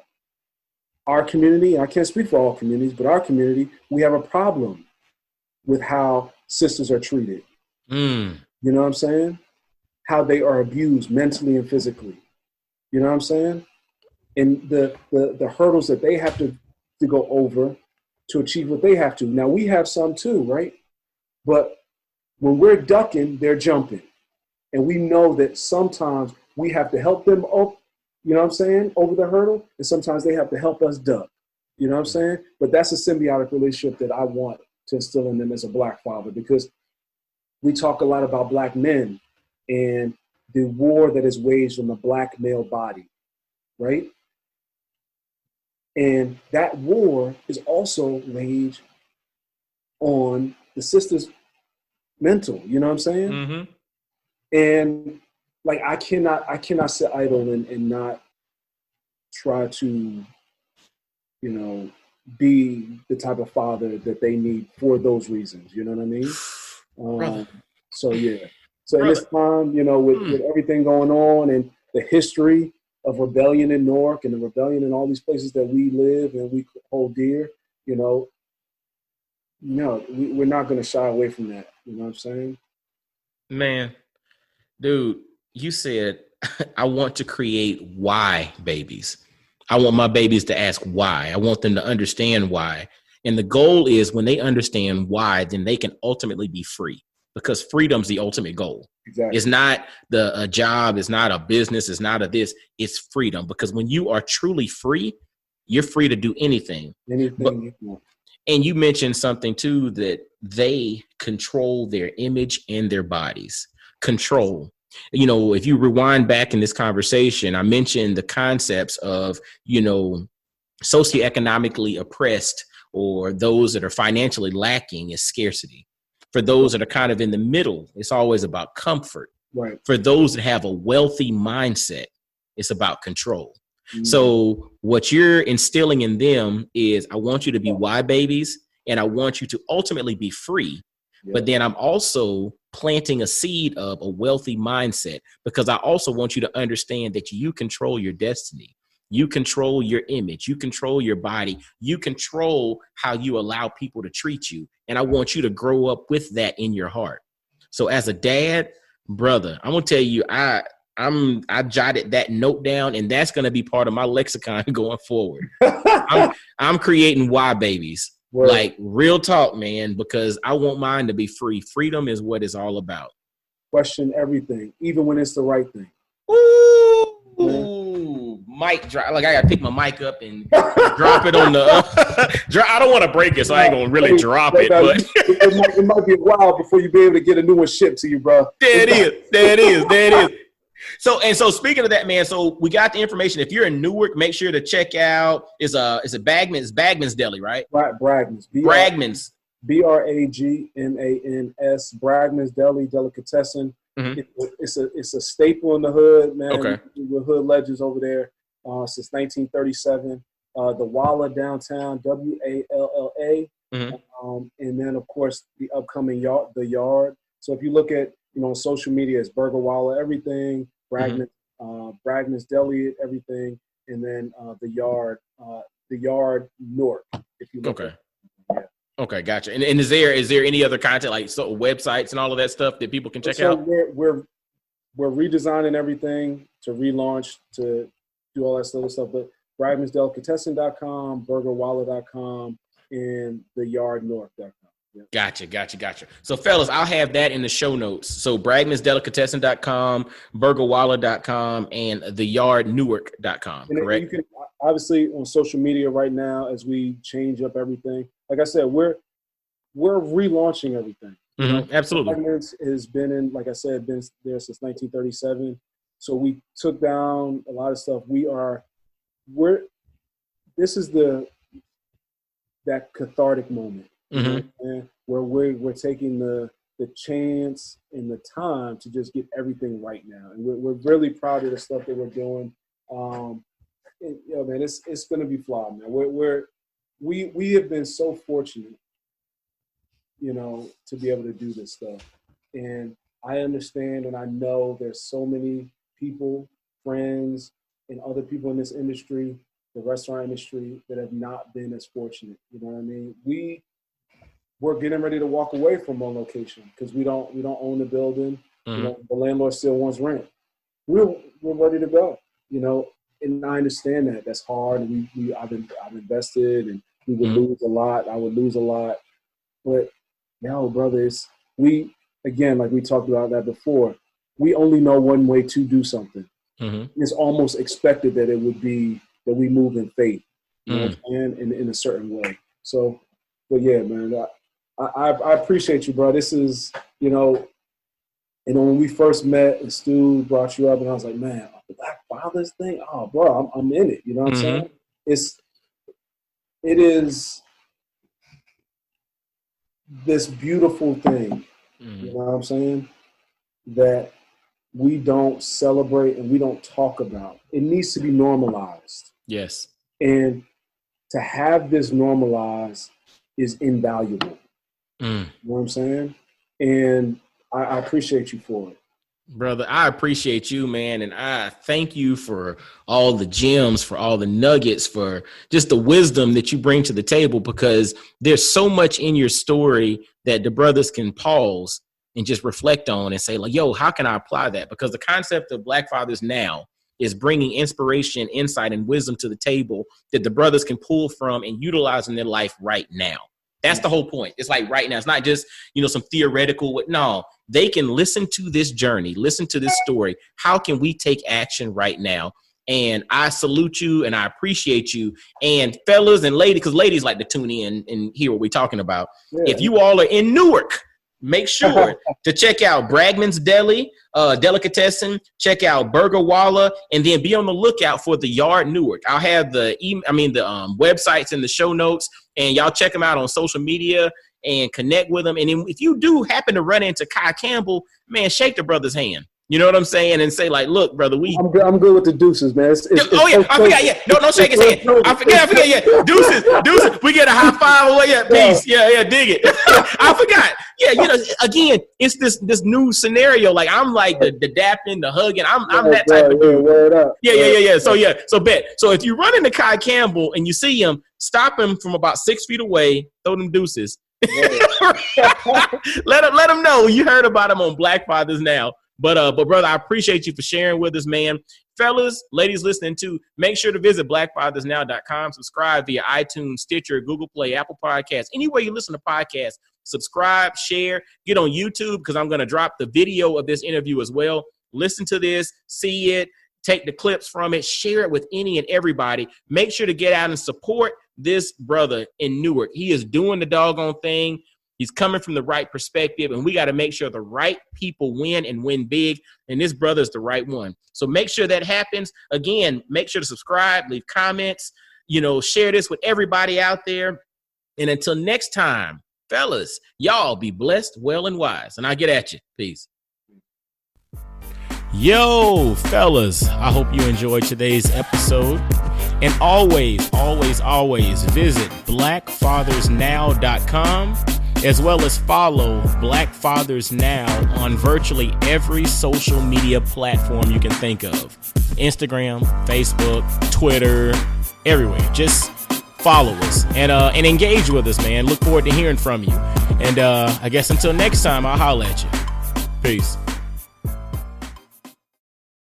our community, I can't speak for all communities, but our community, we have a problem with how sisters are treated. You know what I'm saying? How they are abused mentally and physically. You know what I'm saying? And the hurdles that they have to go over to achieve what they have to. Now we have some too, right? But when we're ducking, they're jumping. And we know that sometimes we have to help them up, you know what I'm saying, over the hurdle. And sometimes they have to help us duck. You know what I'm saying? But that's a symbiotic relationship that I want to instill in them as a Black father, because we talk a lot about Black men and the war that is waged on the Black male body, right? And that war is also waged on the sister's mental, you know what I'm saying? Mm-hmm. And like, I cannot sit idle and not try to, you know, be the type of father that they need for those reasons. You know what I mean? So yeah. So in this time, you know, with everything going on and the history of rebellion in Newark and the rebellion in all these places that we live and we hold dear, you know, no, we're not going to shy away from that. You know what I'm saying? Man, dude, you said, I want to create why babies. I want my babies to ask why. I want them to understand why. And the goal is when they understand why, then they can ultimately be free, because freedom's the ultimate goal. Exactly. It's not a job. It's not a business. It's not a this. It's freedom. Because when you are truly free, you're free to do anything. Anything you want. And you mentioned something too, that they control their image and their bodies. Control. You know, if you rewind back in this conversation, I mentioned the concepts of, you know, socioeconomically oppressed or those that are financially lacking is scarcity. For those that are kind of in the middle, it's always about comfort. Right. For those that have a wealthy mindset, it's about control. Mm-hmm. So what you're instilling in them is, I want you to be why babies, and I want you to ultimately be free. Yeah. But then I'm also planting a seed of a wealthy mindset, because I also want you to understand that you control your destiny. You control your image. You control your body. You control how you allow people to treat you. And I want you to grow up with that in your heart. So as a dad, brother, I'm going to tell you, I jotted that note down, and that's going to be part of my lexicon going forward. I'm creating why babies. Word. Like, real talk, man, because I want mine to be free. Freedom is what it's all about. Question everything, even when it's the right thing. Ooh, mic drop. Like, I gotta pick my mic up and drop it on the. I don't want to break it, so I ain't gonna really drop it. But it might be a while before you be able to get a new one shipped to you, bro. There it is. So speaking of that, man, so we got the information. If you're in Newark, make sure to check out. It's a Bagman's Deli, right? Right, Bragman's. Bragman's. Bragmans, Bragman's Deli, Delicatessen. Mm-hmm. It's a staple in the hood, man. Okay. We're hood legends over there since 1937. The Walla downtown, WALLA. Mm-hmm. And then, of course, the upcoming The Yard. So if you look at, you know, social media, it's Burger Walla, everything, Bragman, Bragman's Deli, everything, and then The Yard Newark. If you look at Okay, gotcha. And is there any other content, like websites and all of that stuff that people can check out? We're redesigning everything to relaunch, to do all that sort of stuff. But BragmansDelicatessen.com, BurgerWalla.com, and TheYardNewark.com. Yeah. Gotcha. So, fellas, I'll have that in the show notes. So, BragmansDelicatessen.com, BurgerWalla.com, and TheYardNewark.com, correct? You can, obviously, on social media right now, as we change up everything, like I said, we're relaunching everything. Mm-hmm. Absolutely. Bragman's has been there since 1937. So we took down a lot of stuff. This is that cathartic moment. Mm-hmm. Where we're taking the chance and the time to just get everything right now, and we're really proud of the stuff that we're doing. Man, it's going to be flawed, man. We have been so fortunate, you know, to be able to do this stuff, and I understand and I know there's so many people, friends, and other people in this industry, the restaurant industry, that have not been as fortunate. You know what I mean? We're getting ready to walk away from one location because we don't own the building. Mm-hmm. You know, the landlord still wants rent. We're ready to go. you know, and I understand that that's hard. And I've invested, and we would lose a lot. I would lose a lot, but no, brothers, again, like we talked about that before, we only know one way to do something. It's almost expected that it would be that we move in faith, you know what I'm saying, in a certain way. So, but yeah, man, I appreciate you, bro. This is, you know, when we first met and Stu brought you up, and I was like, man, the Black Fathers thing, oh, bro, I'm in it. You know what I'm saying? It is this beautiful thing, you know what I'm saying, that we don't celebrate and we don't talk about. It needs to be normalized. Yes. And to have this normalized is invaluable. You know what I'm saying? And I appreciate you for it. Brother, I appreciate you, man. And I thank you for all the gems, for all the nuggets, for just the wisdom that you bring to the table, because there's so much in your story that the brothers can pause and just reflect on and say, like, yo, how can I apply that? Because the concept of Black Fathers Now is bringing inspiration, insight, and wisdom to the table that the brothers can pull from and utilize in their life right now. That's the whole point. It's like right now. It's not just, you know, some theoretical. No, they can listen to this journey, listen to this story. How can we take action right now? And I salute you and I appreciate you. And fellas and ladies, because ladies like to tune in and hear what we're talking about. Yeah. If you all are in Newark, make sure to check out Bragman's Deli, Delicatessen, check out Burger Walla, and then be on the lookout for the Yard Newark. I'll have the websites in the show notes, and y'all check them out on social media and connect with them. And then if you do happen to run into Kai Campbell, man, shake the brother's hand. You know what I'm saying? And say, like, look, brother, I'm good with the deuces, man. I forgot. Yeah, don't shake his hand. I forget. Yeah, deuces. We get a high five. Oh, yeah, peace. Yeah, dig it. I forgot. Yeah, you know, again, it's this new scenario. Like, I'm like the dapping, the hugging. I'm that type of dude. Word up. Yeah. So bet. So if you run into Kai Campbell and you see him, stop him from about 6 feet away. Throw them deuces. Let him know you heard about him on Black Fathers Now. But brother, I appreciate you for sharing with us, man. Fellas, ladies listening too, make sure to visit blackfathersnow.com. Subscribe via iTunes, Stitcher, Google Play, Apple Podcasts. Anywhere you listen to podcasts, subscribe, share, get on YouTube, because I'm going to drop the video of this interview as well. Listen to this, see it, take the clips from it, share it with any and everybody. Make sure to get out and support this brother in Newark. He is doing the doggone thing. He's coming from the right perspective, and we got to make sure the right people win and win big, and this brother's the right one. So make sure that happens. Again, make sure to subscribe, leave comments, you know, share this with everybody out there. And until next time, fellas, y'all be blessed, well, and wise. And I'll get at you. Peace. Yo, fellas, I hope you enjoyed today's episode. And always visit blackfathersnow.com, as well as follow Black Fathers Now on virtually every social media platform you can think of. Instagram, Facebook, Twitter, everywhere. Just follow us and engage with us, man. Look forward to hearing from you. And I guess until next time, I'll holler at you. Peace.